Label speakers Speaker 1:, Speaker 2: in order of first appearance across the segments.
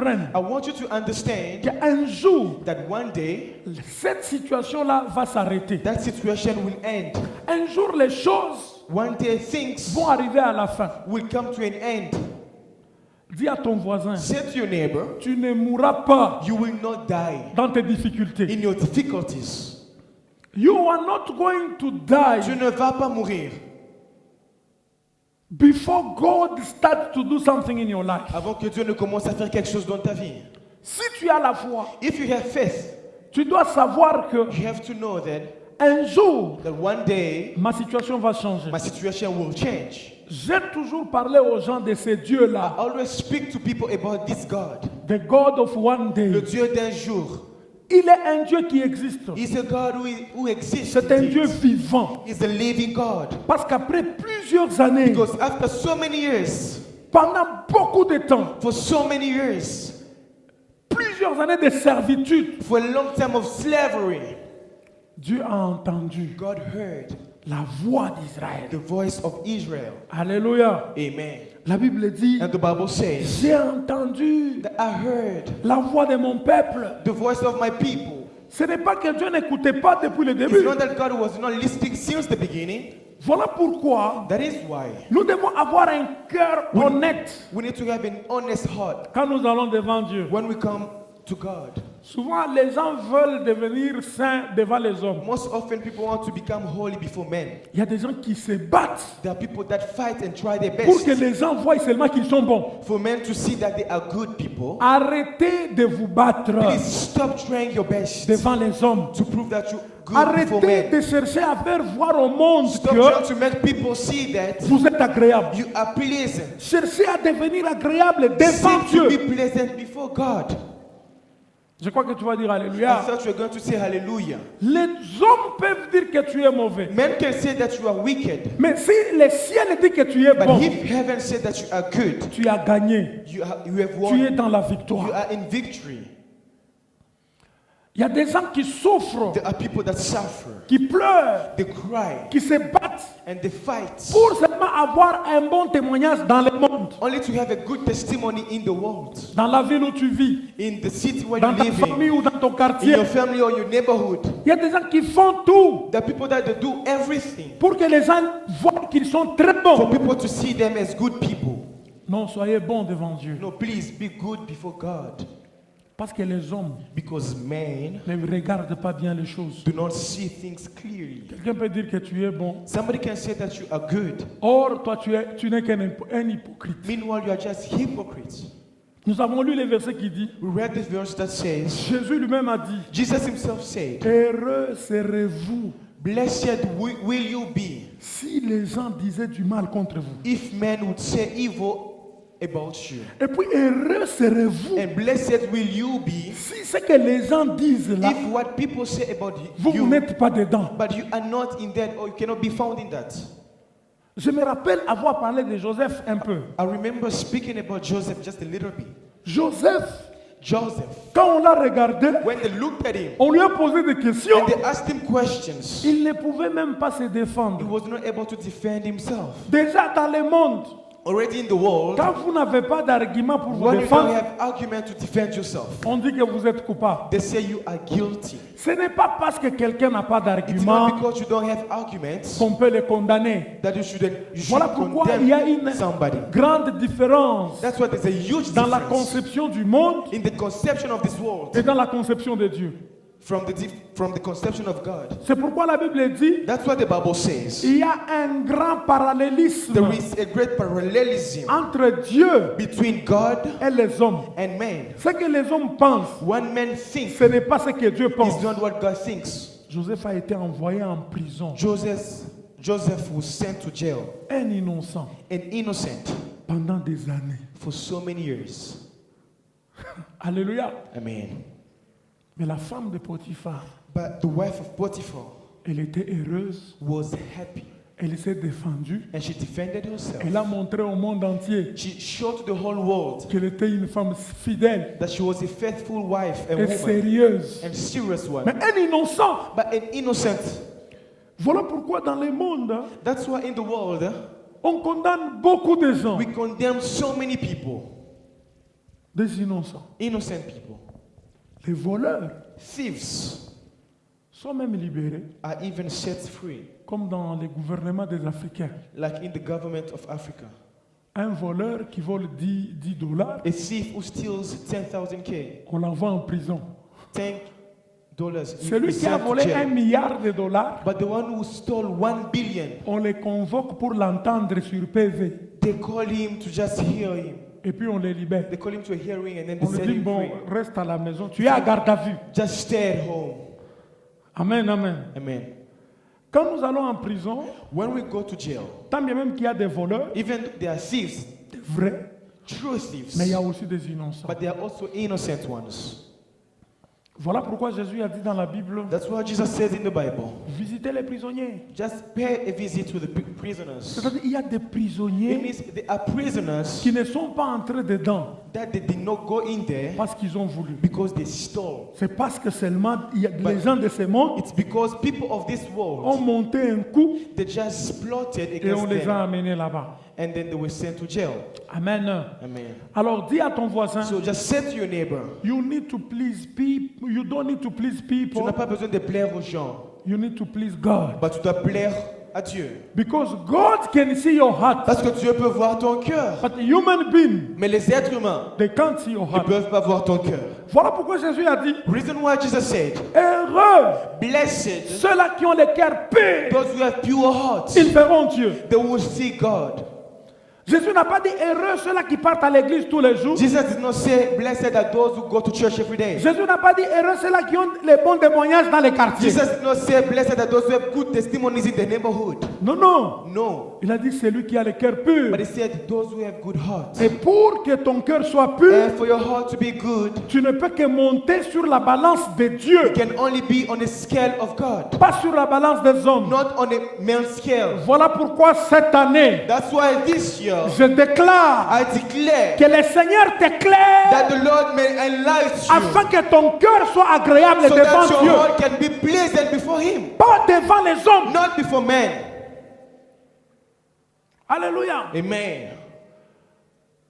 Speaker 1: comprennes
Speaker 2: I want you to understand
Speaker 1: qu'un jour,
Speaker 2: that one day,
Speaker 1: cette situation-là va s'arrêter.
Speaker 2: that situation will end.
Speaker 1: Un jour, les choses
Speaker 2: One day, things
Speaker 1: vont arriver à la fin.
Speaker 2: will come to an end.
Speaker 1: Dis à ton voisin,
Speaker 2: Say to your neighbor,
Speaker 1: tu ne mourras pas
Speaker 2: you will not die
Speaker 1: dans tes difficultés.
Speaker 2: in your difficulties.
Speaker 1: You are not going to die
Speaker 2: Tu ne vas pas mourir
Speaker 1: before God starts to do something in your life.
Speaker 2: avant que Dieu ne commence à faire quelque chose dans ta vie.
Speaker 1: Si tu as la foi,
Speaker 2: If you have faith,
Speaker 1: tu dois savoir que
Speaker 2: you have to know that
Speaker 1: un jour,
Speaker 2: one day
Speaker 1: ma situation va changer.
Speaker 2: my situation will change.
Speaker 1: J'ai toujours parlé aux gens de ce Dieu-là,
Speaker 2: I always speak to people about this God,
Speaker 1: the God of one
Speaker 2: le
Speaker 1: day.
Speaker 2: Dieu d'un jour.
Speaker 1: Il est un Dieu qui existe.
Speaker 2: He's a God who exists.
Speaker 1: C'est un
Speaker 2: indeed.
Speaker 1: Dieu vivant.
Speaker 2: He's a living God.
Speaker 1: Parce qu'après plusieurs années,
Speaker 2: Because after so many years,
Speaker 1: pendant beaucoup de temps,
Speaker 2: for so many years,
Speaker 1: plusieurs années de servitude,
Speaker 2: for a long time of slavery,
Speaker 1: Dieu a entendu
Speaker 2: God heard
Speaker 1: la voix d'Israël.
Speaker 2: the voice of Israel.
Speaker 1: Alléluia.
Speaker 2: Amen.
Speaker 1: La Bible dit,
Speaker 2: And the Bible says
Speaker 1: j'ai entendu
Speaker 2: that I heard
Speaker 1: la voix de mon peuple.
Speaker 2: the voice of my people.
Speaker 1: Ce n'est pas que Dieu n'écoutait pas depuis le
Speaker 2: It's
Speaker 1: début.
Speaker 2: not that God was not listening since the beginning.
Speaker 1: Voilà pourquoi
Speaker 2: That is why
Speaker 1: nous devons avoir un cœur honnête
Speaker 2: we need to have an honest heart
Speaker 1: quand nous allons devant Dieu.
Speaker 2: when we come to God.
Speaker 1: Souvent, les gens veulent devenir saints devant les hommes.
Speaker 2: Most often people want to become holy before men.
Speaker 1: Il y a des gens qui se battent
Speaker 2: There are people that fight and try their
Speaker 1: pour que
Speaker 2: best
Speaker 1: les gens voient seulement qu'ils sont bons.
Speaker 2: for men to see that they are good people.
Speaker 1: Arrêtez de vous battre
Speaker 2: Please stop trying your best
Speaker 1: devant les hommes.
Speaker 2: to prove that you're good before
Speaker 1: Arrêtez
Speaker 2: men.
Speaker 1: de chercher à faire voir au monde
Speaker 2: Stop trying
Speaker 1: que
Speaker 2: to make people see that
Speaker 1: vous êtes agréable.
Speaker 2: you are pleasant.
Speaker 1: Cherchez à devenir agréable devant
Speaker 2: Seek to
Speaker 1: Dieu.
Speaker 2: be pleasant before God.
Speaker 1: Je crois que tu vas dire
Speaker 2: I
Speaker 1: Alléluia.
Speaker 2: thought you were going to say hallelujah.
Speaker 1: Les hommes peuvent dire que tu es mauvais.
Speaker 2: Men can say that you are wicked,
Speaker 1: Mais si le ciel dit que tu es
Speaker 2: but
Speaker 1: bon,
Speaker 2: if heaven said that you are good,
Speaker 1: tu as gagné.
Speaker 2: you have
Speaker 1: Tu es
Speaker 2: won.
Speaker 1: dans la
Speaker 2: You
Speaker 1: victoire.
Speaker 2: are in victory.
Speaker 1: Il y a des gens qui souffrent,
Speaker 2: There are people that suffer,
Speaker 1: qui pleurent,
Speaker 2: they cry,
Speaker 1: qui se battent
Speaker 2: and they fight
Speaker 1: pour seulement avoir un bon témoignage dans le monde,
Speaker 2: only to have a good testimony in the world,
Speaker 1: dans la ville où tu vis,
Speaker 2: in the city where
Speaker 1: dans
Speaker 2: you
Speaker 1: ta
Speaker 2: live in,
Speaker 1: famille ou dans ton
Speaker 2: in
Speaker 1: quartier.
Speaker 2: your family or your neighborhood.
Speaker 1: Il y a des gens qui font tout
Speaker 2: There are people that they do everything
Speaker 1: pour que les gens voient qu'ils sont très
Speaker 2: for
Speaker 1: bons.
Speaker 2: people to see them as good people.
Speaker 1: Non, soyez bons devant Dieu.
Speaker 2: No, please be good before God,
Speaker 1: Parce que les hommes
Speaker 2: because men
Speaker 1: ne regardent pas bien les choses.
Speaker 2: do not see things clearly.
Speaker 1: Quelqu'un peut dire que tu es bon.
Speaker 2: Somebody can say that you are good.
Speaker 1: Or, toi, tu n'es qu'un hypocrite.
Speaker 2: Meanwhile, you are just hypocrites.
Speaker 1: Nous avons lu les versets qui disent,
Speaker 2: We read this verse that says,
Speaker 1: Jésus lui-même a dit,
Speaker 2: Jesus himself said,
Speaker 1: heureux serez-vous
Speaker 2: blessed will you be
Speaker 1: si les gens disaient du mal contre vous.
Speaker 2: if men would say evil about you.
Speaker 1: Et puis, heureux serez-vous
Speaker 2: And blessed will you be
Speaker 1: si ce que les gens disent là,
Speaker 2: if what people say about
Speaker 1: vous
Speaker 2: you,
Speaker 1: n'êtes pas dedans.
Speaker 2: but you are not in that or you cannot be found in that.
Speaker 1: Je me rappelle avoir parlé de Joseph un peu.
Speaker 2: I remember speaking about Joseph just a little bit.
Speaker 1: Joseph,
Speaker 2: Joseph,
Speaker 1: quand on l'a regardé,
Speaker 2: when they looked at him
Speaker 1: on lui a posé des questions.
Speaker 2: and they asked him questions,
Speaker 1: Il ne pouvait même pas se
Speaker 2: he
Speaker 1: défendre.
Speaker 2: was not able to defend himself.
Speaker 1: Déjà dans le monde,
Speaker 2: Already in the world,
Speaker 1: quand vous n'avez pas d'argument pour vous
Speaker 2: when you don't
Speaker 1: défendre,
Speaker 2: have argument to defend yourself,
Speaker 1: on dit que vous êtes coupable.
Speaker 2: they say you are guilty.
Speaker 1: Ce n'est pas parce que quelqu'un n'a pas
Speaker 2: It's not
Speaker 1: d'argument
Speaker 2: because you don't have arguments
Speaker 1: qu'on peut le condamner.
Speaker 2: that you should
Speaker 1: Voilà pourquoi il y a
Speaker 2: condemn
Speaker 1: une
Speaker 2: somebody.
Speaker 1: grande différence
Speaker 2: That's why there's a huge
Speaker 1: dans la
Speaker 2: difference
Speaker 1: conception du monde
Speaker 2: in the conception of this world
Speaker 1: et dans la conception de Dieu.
Speaker 2: from the conception of God.
Speaker 1: C'est pourquoi la Bible dit
Speaker 2: That's what the Bible says.
Speaker 1: il y a un grand parallélisme
Speaker 2: There is a great parallelism
Speaker 1: entre Dieu
Speaker 2: between God
Speaker 1: et les hommes.
Speaker 2: and man.
Speaker 1: Ce que les hommes pensent,
Speaker 2: One man thinks
Speaker 1: ce n'est pas ce que Dieu pense.
Speaker 2: is not what God thinks.
Speaker 1: Joseph a été envoyé en prison,
Speaker 2: Joseph was sent to jail,
Speaker 1: un innocent,
Speaker 2: an innocent,
Speaker 1: pendant des années.
Speaker 2: for so many years.
Speaker 1: Alléluia.
Speaker 2: Amen.
Speaker 1: Mais la femme de Potiphar,
Speaker 2: But the wife of Potiphar
Speaker 1: elle était heureuse,
Speaker 2: was happy
Speaker 1: elle s'est défendue,
Speaker 2: and she defended herself.
Speaker 1: elle a montré au monde entier
Speaker 2: She showed to the whole world
Speaker 1: qu'elle était une femme fidèle
Speaker 2: that she was a faithful wife and
Speaker 1: et
Speaker 2: woman
Speaker 1: sérieuse.
Speaker 2: and serious one.
Speaker 1: Mais un innocent.
Speaker 2: But an innocent.
Speaker 1: Voilà pourquoi dans le monde,
Speaker 2: That's why in the world
Speaker 1: on condamne beaucoup de gens.
Speaker 2: we condemn so many people.
Speaker 1: des innocents.
Speaker 2: Innocent people.
Speaker 1: Les voleurs
Speaker 2: Thieves
Speaker 1: sont même libérés,
Speaker 2: are even set free,
Speaker 1: comme dans les gouvernements des Africains.
Speaker 2: like in the government of Africa.
Speaker 1: Un voleur qui vole 10 dollars,
Speaker 2: A thief who steals 10,000 K,
Speaker 1: on l'envoie en prison.
Speaker 2: $10.
Speaker 1: Celui
Speaker 2: is
Speaker 1: qui a
Speaker 2: sent to
Speaker 1: volé
Speaker 2: jail.
Speaker 1: 1 milliard de dollars,
Speaker 2: But the one who stole 1 billion,
Speaker 1: on les convoque pour l'entendre sur PV.
Speaker 2: they call him to just hear him.
Speaker 1: Et puis on les libère.
Speaker 2: They call him to a hearing and then
Speaker 1: On
Speaker 2: they
Speaker 1: lui
Speaker 2: set
Speaker 1: dit,
Speaker 2: him
Speaker 1: bon,
Speaker 2: free.
Speaker 1: reste à la maison. Tu es à garde à vue.
Speaker 2: Just stay at home.
Speaker 1: Amen, amen.
Speaker 2: Amen.
Speaker 1: Quand nous allons en prison,
Speaker 2: When we go to jail,
Speaker 1: tant bien même qu'il y a des voleurs,
Speaker 2: even though there are thieves,
Speaker 1: des vrais,
Speaker 2: true thieves,
Speaker 1: mais il y a aussi des innocents.
Speaker 2: but there are also innocent ones.
Speaker 1: Voilà pourquoi Jésus a dit dans la Bible,
Speaker 2: That's what Jesus says in the Bible.
Speaker 1: visitez les prisonniers.
Speaker 2: Just pay a visit to the prisoners.
Speaker 1: C'est-à-dire qu'il y a des
Speaker 2: It
Speaker 1: prisonniers
Speaker 2: means there are prisoners
Speaker 1: qui ne sont pas entrés dedans
Speaker 2: that they did not go in there
Speaker 1: parce qu'ils ont voulu.
Speaker 2: because they stole.
Speaker 1: C'est parce que seulement il y a les gens de ce monde
Speaker 2: It's because people of this
Speaker 1: ont
Speaker 2: world,
Speaker 1: monté un coup
Speaker 2: they just plotted
Speaker 1: et on
Speaker 2: against
Speaker 1: les a
Speaker 2: them
Speaker 1: amenés là-bas.
Speaker 2: and then they were sent to jail.
Speaker 1: Amen.
Speaker 2: Amen.
Speaker 1: Alors dis à ton voisin,
Speaker 2: So just say to your neighbor,
Speaker 1: you need to please people. You don't need to please
Speaker 2: tu
Speaker 1: people.
Speaker 2: n'as pas besoin de plaire aux gens,
Speaker 1: You need to please God.
Speaker 2: mais tu dois plaire à Dieu.
Speaker 1: Because God can see your heart.
Speaker 2: Parce que Dieu peut voir ton cœur.
Speaker 1: But human being,
Speaker 2: Mais les êtres humains
Speaker 1: they can't see your
Speaker 2: ne
Speaker 1: heart.
Speaker 2: peuvent pas voir ton cœur.
Speaker 1: Voilà pourquoi Jésus a dit,
Speaker 2: Reason why Jesus said,
Speaker 1: heureux
Speaker 2: blessed
Speaker 1: ceux-là qui ont le cœur pur,
Speaker 2: those who have pure hearts,
Speaker 1: ils verront Dieu.
Speaker 2: they will see God.
Speaker 1: Jésus n'a pas dit heureux ceux-là qui partent à l'église tous les jours.
Speaker 2: Jesus did not say, blessed are those who go to church every day.
Speaker 1: Jésus n'a pas dit heureux ceux-là qui ont les bons témoignages dans les quartiers.
Speaker 2: Jesus did not say, blessed are those who have good testimonies in the neighborhood.
Speaker 1: Non, non.
Speaker 2: No.
Speaker 1: Il a dit celui qui a le cœur pur.
Speaker 2: But he said, those who have good hearts.
Speaker 1: Et pour que ton cœur soit pur,
Speaker 2: And for your heart to be good,
Speaker 1: tu ne peux que monter sur la balance de Dieu,
Speaker 2: it can only be on the scale of God,
Speaker 1: pas sur la balance des hommes.
Speaker 2: not on a male scale.
Speaker 1: Voilà pourquoi cette année,
Speaker 2: That's why this year,
Speaker 1: je déclare
Speaker 2: I declare
Speaker 1: que le Seigneur t'éclaire
Speaker 2: that the Lord may enlighten you,
Speaker 1: afin que ton cœur soit agréable
Speaker 2: so that
Speaker 1: devant
Speaker 2: your
Speaker 1: Dieu,
Speaker 2: heart can be pleasant before Him,
Speaker 1: pas devant les hommes.
Speaker 2: not before men.
Speaker 1: Alléluia.
Speaker 2: Amen.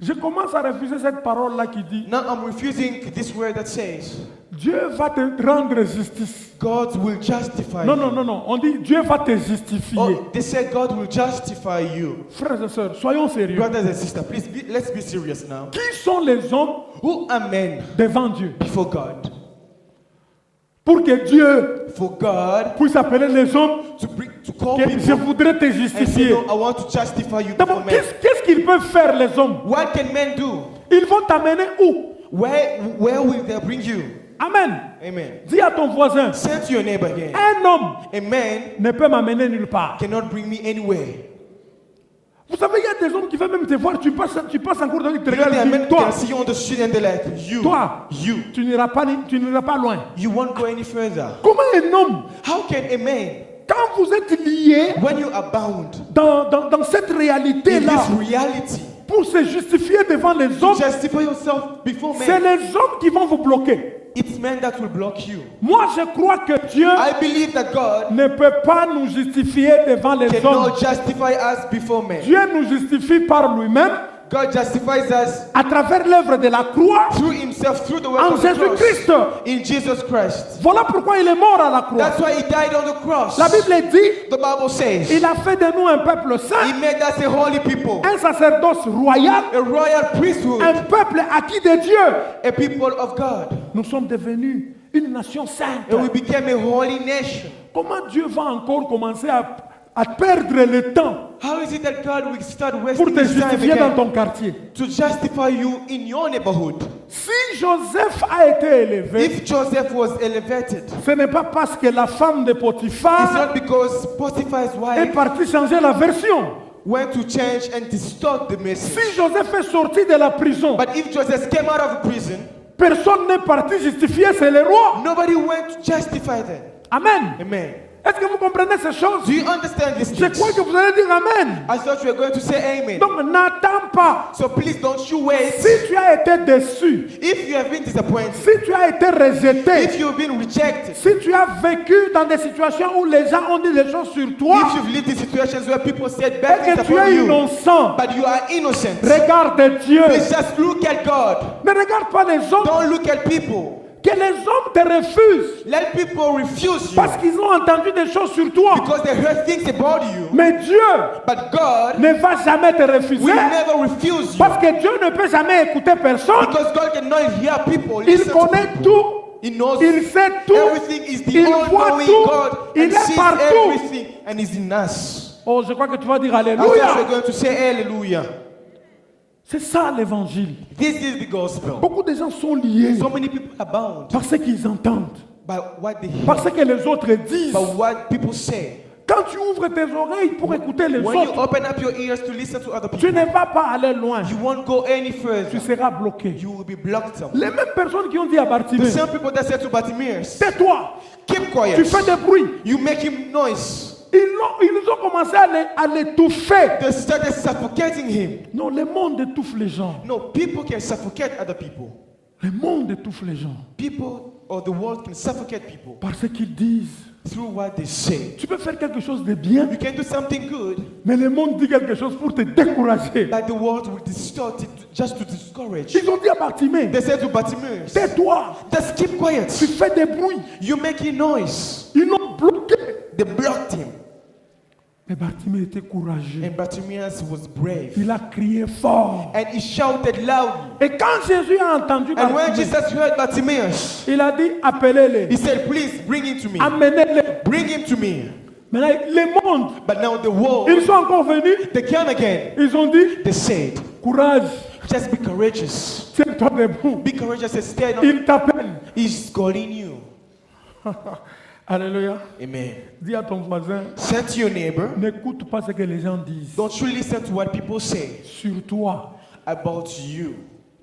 Speaker 1: Je commence à refuser cette parole-là qui dit
Speaker 2: Now I'm refusing this word that says,
Speaker 1: Dieu va te rendre justice.
Speaker 2: God will justify
Speaker 1: Non,
Speaker 2: you.
Speaker 1: non, non, non. On dit Dieu va te justifier.
Speaker 2: Oh, they say God will justify you.
Speaker 1: Frères et sœurs, soyons sérieux.
Speaker 2: Brothers and sisters, let's be serious now.
Speaker 1: Qui sont les hommes
Speaker 2: Who are men
Speaker 1: devant Dieu
Speaker 2: before God?
Speaker 1: pour que Dieu
Speaker 2: For God
Speaker 1: puisse appeler les hommes
Speaker 2: to call
Speaker 1: que je
Speaker 2: people
Speaker 1: voudrais te
Speaker 2: and say,
Speaker 1: justifier?
Speaker 2: no, I want to justify you
Speaker 1: D'abord,
Speaker 2: before men.
Speaker 1: qu'est-ce qu'ils peuvent faire les hommes?
Speaker 2: What can men do?
Speaker 1: Ils vont t'amener où?
Speaker 2: Where will they bring you?
Speaker 1: Amen.
Speaker 2: Amen.
Speaker 1: Dis à ton voisin,
Speaker 2: Say to your neighbor again,
Speaker 1: un homme
Speaker 2: a man
Speaker 1: ne peut m'amener nulle part.
Speaker 2: cannot bring me anywhere.
Speaker 1: Vous savez, il y a des hommes qui veulent même te voir, tu passes en cours de rue, ils te
Speaker 2: You know, there are
Speaker 1: regardent,
Speaker 2: men
Speaker 1: ils
Speaker 2: who
Speaker 1: disent, toi,
Speaker 2: can see you on the street and they're like, you
Speaker 1: tu n'iras pas loin.
Speaker 2: won't go any further.
Speaker 1: Comment un homme,
Speaker 2: How can a man,
Speaker 1: quand vous êtes liés
Speaker 2: when you are bound
Speaker 1: dans cette
Speaker 2: in
Speaker 1: réalité-là,
Speaker 2: this reality,
Speaker 1: pour se justifier devant les
Speaker 2: to
Speaker 1: hommes,
Speaker 2: justify yourself before
Speaker 1: c'est
Speaker 2: men,
Speaker 1: les hommes qui vont vous bloquer.
Speaker 2: it's men that will block you.
Speaker 1: Moi, je crois que Dieu
Speaker 2: I believe that God
Speaker 1: ne peut pas nous justifier devant les hommes.
Speaker 2: cannot justify us before men.
Speaker 1: Dieu nous justifie par lui-même
Speaker 2: God justifies us
Speaker 1: à travers l'œuvre de la croix
Speaker 2: through himself, through the work
Speaker 1: en
Speaker 2: of the cross,
Speaker 1: Jésus-Christ.
Speaker 2: in Jesus Christ.
Speaker 1: Voilà pourquoi il est mort à la croix.
Speaker 2: That's why he died on the cross.
Speaker 1: La Bible dit,
Speaker 2: The Bible says
Speaker 1: il a fait de nous un peuple
Speaker 2: he
Speaker 1: saint,
Speaker 2: made us a holy people,
Speaker 1: un sacerdoce royal,
Speaker 2: a royal priesthood,
Speaker 1: un peuple acquis de Dieu.
Speaker 2: a people of God.
Speaker 1: Nous sommes devenus une nation sainte.
Speaker 2: And we became a holy nation.
Speaker 1: Comment Dieu va encore commencer à perdre le temps
Speaker 2: How is it that God will start
Speaker 1: pour
Speaker 2: wasting
Speaker 1: te
Speaker 2: his time
Speaker 1: justifier dans
Speaker 2: again
Speaker 1: ton quartier?
Speaker 2: to justify you in your neighborhood?
Speaker 1: Si Joseph a été élevé,
Speaker 2: If Joseph was elevated,
Speaker 1: ce n'est pas parce que la femme de
Speaker 2: it's
Speaker 1: Potiphar
Speaker 2: not because Potiphar's
Speaker 1: est
Speaker 2: wife
Speaker 1: partie changer la version.
Speaker 2: went to change and distort the message.
Speaker 1: Si Joseph est sorti de la prison,
Speaker 2: But if Joseph came out of prison,
Speaker 1: personne n'est parti justifier, c'est le roi.
Speaker 2: nobody went to justify them.
Speaker 1: Amen.
Speaker 2: Amen.
Speaker 1: Est-ce que vous comprenez ces choses?
Speaker 2: Do you understand this?
Speaker 1: Je crois que vous allez dire Amen.
Speaker 2: I thought you were going to say amen.
Speaker 1: Donc n'attends pas.
Speaker 2: So please don't you wait.
Speaker 1: Si tu as été déçu,
Speaker 2: If you have been disappointed,
Speaker 1: si tu as été rejeté,
Speaker 2: if you've been rejected,
Speaker 1: si tu as vécu dans des situations où les gens ont dit des choses sur toi
Speaker 2: if you've lived in situations where people said
Speaker 1: et
Speaker 2: bad things
Speaker 1: que tu
Speaker 2: about
Speaker 1: es
Speaker 2: you,
Speaker 1: innocent,
Speaker 2: but you are innocent,
Speaker 1: regarde Dieu.
Speaker 2: please just look at God.
Speaker 1: Ne regarde pas les hommes.
Speaker 2: Don't look at people.
Speaker 1: Que les hommes te refusent
Speaker 2: Let people refuse you
Speaker 1: parce qu'ils ont entendu des choses sur toi.
Speaker 2: because they heard things about you.
Speaker 1: Mais Dieu
Speaker 2: But God
Speaker 1: ne va jamais te refuser
Speaker 2: will never refuse you
Speaker 1: parce que Dieu ne peut jamais écouter personne.
Speaker 2: because God cannot hear people.
Speaker 1: Il
Speaker 2: Listen to
Speaker 1: connaît
Speaker 2: people.
Speaker 1: tout.
Speaker 2: He knows
Speaker 1: Il sait tout.
Speaker 2: everything. Is the
Speaker 1: Il voit
Speaker 2: all-knowing
Speaker 1: tout.
Speaker 2: God
Speaker 1: Il
Speaker 2: and
Speaker 1: est
Speaker 2: sees
Speaker 1: partout.
Speaker 2: everything and is in us.
Speaker 1: Oh, je crois que tu vas dire
Speaker 2: I thought
Speaker 1: Alléluia.
Speaker 2: we're going to say hallelujah.
Speaker 1: C'est ça l'évangile.
Speaker 2: This is the gospel.
Speaker 1: Beaucoup de gens sont liés
Speaker 2: So many people are bound
Speaker 1: par ce qu'ils entendent,
Speaker 2: by what they hear,
Speaker 1: par ce que les autres disent.
Speaker 2: by what people say.
Speaker 1: Quand tu ouvres tes oreilles pour écouter les
Speaker 2: When you
Speaker 1: autres,
Speaker 2: open up your ears to listen to other
Speaker 1: tu
Speaker 2: people,
Speaker 1: ne vas pas aller loin.
Speaker 2: you won't go any
Speaker 1: Tu
Speaker 2: further.
Speaker 1: seras bloqué.
Speaker 2: You will be blocked up.
Speaker 1: Les mêmes personnes qui ont dit à
Speaker 2: The
Speaker 1: Bartimée,
Speaker 2: same people that said to Bartimaeus,
Speaker 1: tais-toi,
Speaker 2: keep
Speaker 1: tu
Speaker 2: quiet.
Speaker 1: fais des bruits.
Speaker 2: You make him noise.
Speaker 1: Ils ont commencé à l'étouffer.
Speaker 2: They started suffocating him.
Speaker 1: Non, le monde étouffe les gens.
Speaker 2: No, people can suffocate other people.
Speaker 1: Le monde étouffe les gens
Speaker 2: People or the world can suffocate people
Speaker 1: par ce qu'ils disent.
Speaker 2: through what they say.
Speaker 1: Tu peux faire quelque chose de bien,
Speaker 2: You can do something good,
Speaker 1: mais le monde dit quelque chose pour te décourager.
Speaker 2: but the world will distort it just to discourage.
Speaker 1: Ils ont dit à Bartimée,
Speaker 2: They said to Bartimaeus,
Speaker 1: tais-toi,
Speaker 2: just keep quiet.
Speaker 1: tu fais des bruits.
Speaker 2: You're making noise.
Speaker 1: Ils l'ont bloqué.
Speaker 2: They blocked him.
Speaker 1: Mais Bartimée était courageux.
Speaker 2: And Bartimaeus was brave.
Speaker 1: Il a crié fort.
Speaker 2: And he shouted loudly.
Speaker 1: Et quand Jésus a entendu
Speaker 2: And when
Speaker 1: Bartimée,
Speaker 2: Jesus heard Bartimaeus,
Speaker 1: il a dit, appelez-les,
Speaker 2: he said, please bring him to me.
Speaker 1: amenez-les.
Speaker 2: Bring him to me.
Speaker 1: Maintenant, le monde,
Speaker 2: But now the world,
Speaker 1: ils sont encore venus,
Speaker 2: they came again.
Speaker 1: ils ont dit,
Speaker 2: They said,
Speaker 1: courage,
Speaker 2: just be courageous.
Speaker 1: tiens-toi debout.
Speaker 2: Be courageous and stand up.
Speaker 1: Il t'appelle.
Speaker 2: He's calling you.
Speaker 1: Alléluia.
Speaker 2: Amen.
Speaker 1: Dis à ton voisin,
Speaker 2: Say to your neighbor,
Speaker 1: n'écoute pas ce que les gens disent
Speaker 2: don't you listen to what people say
Speaker 1: sur toi.
Speaker 2: about you.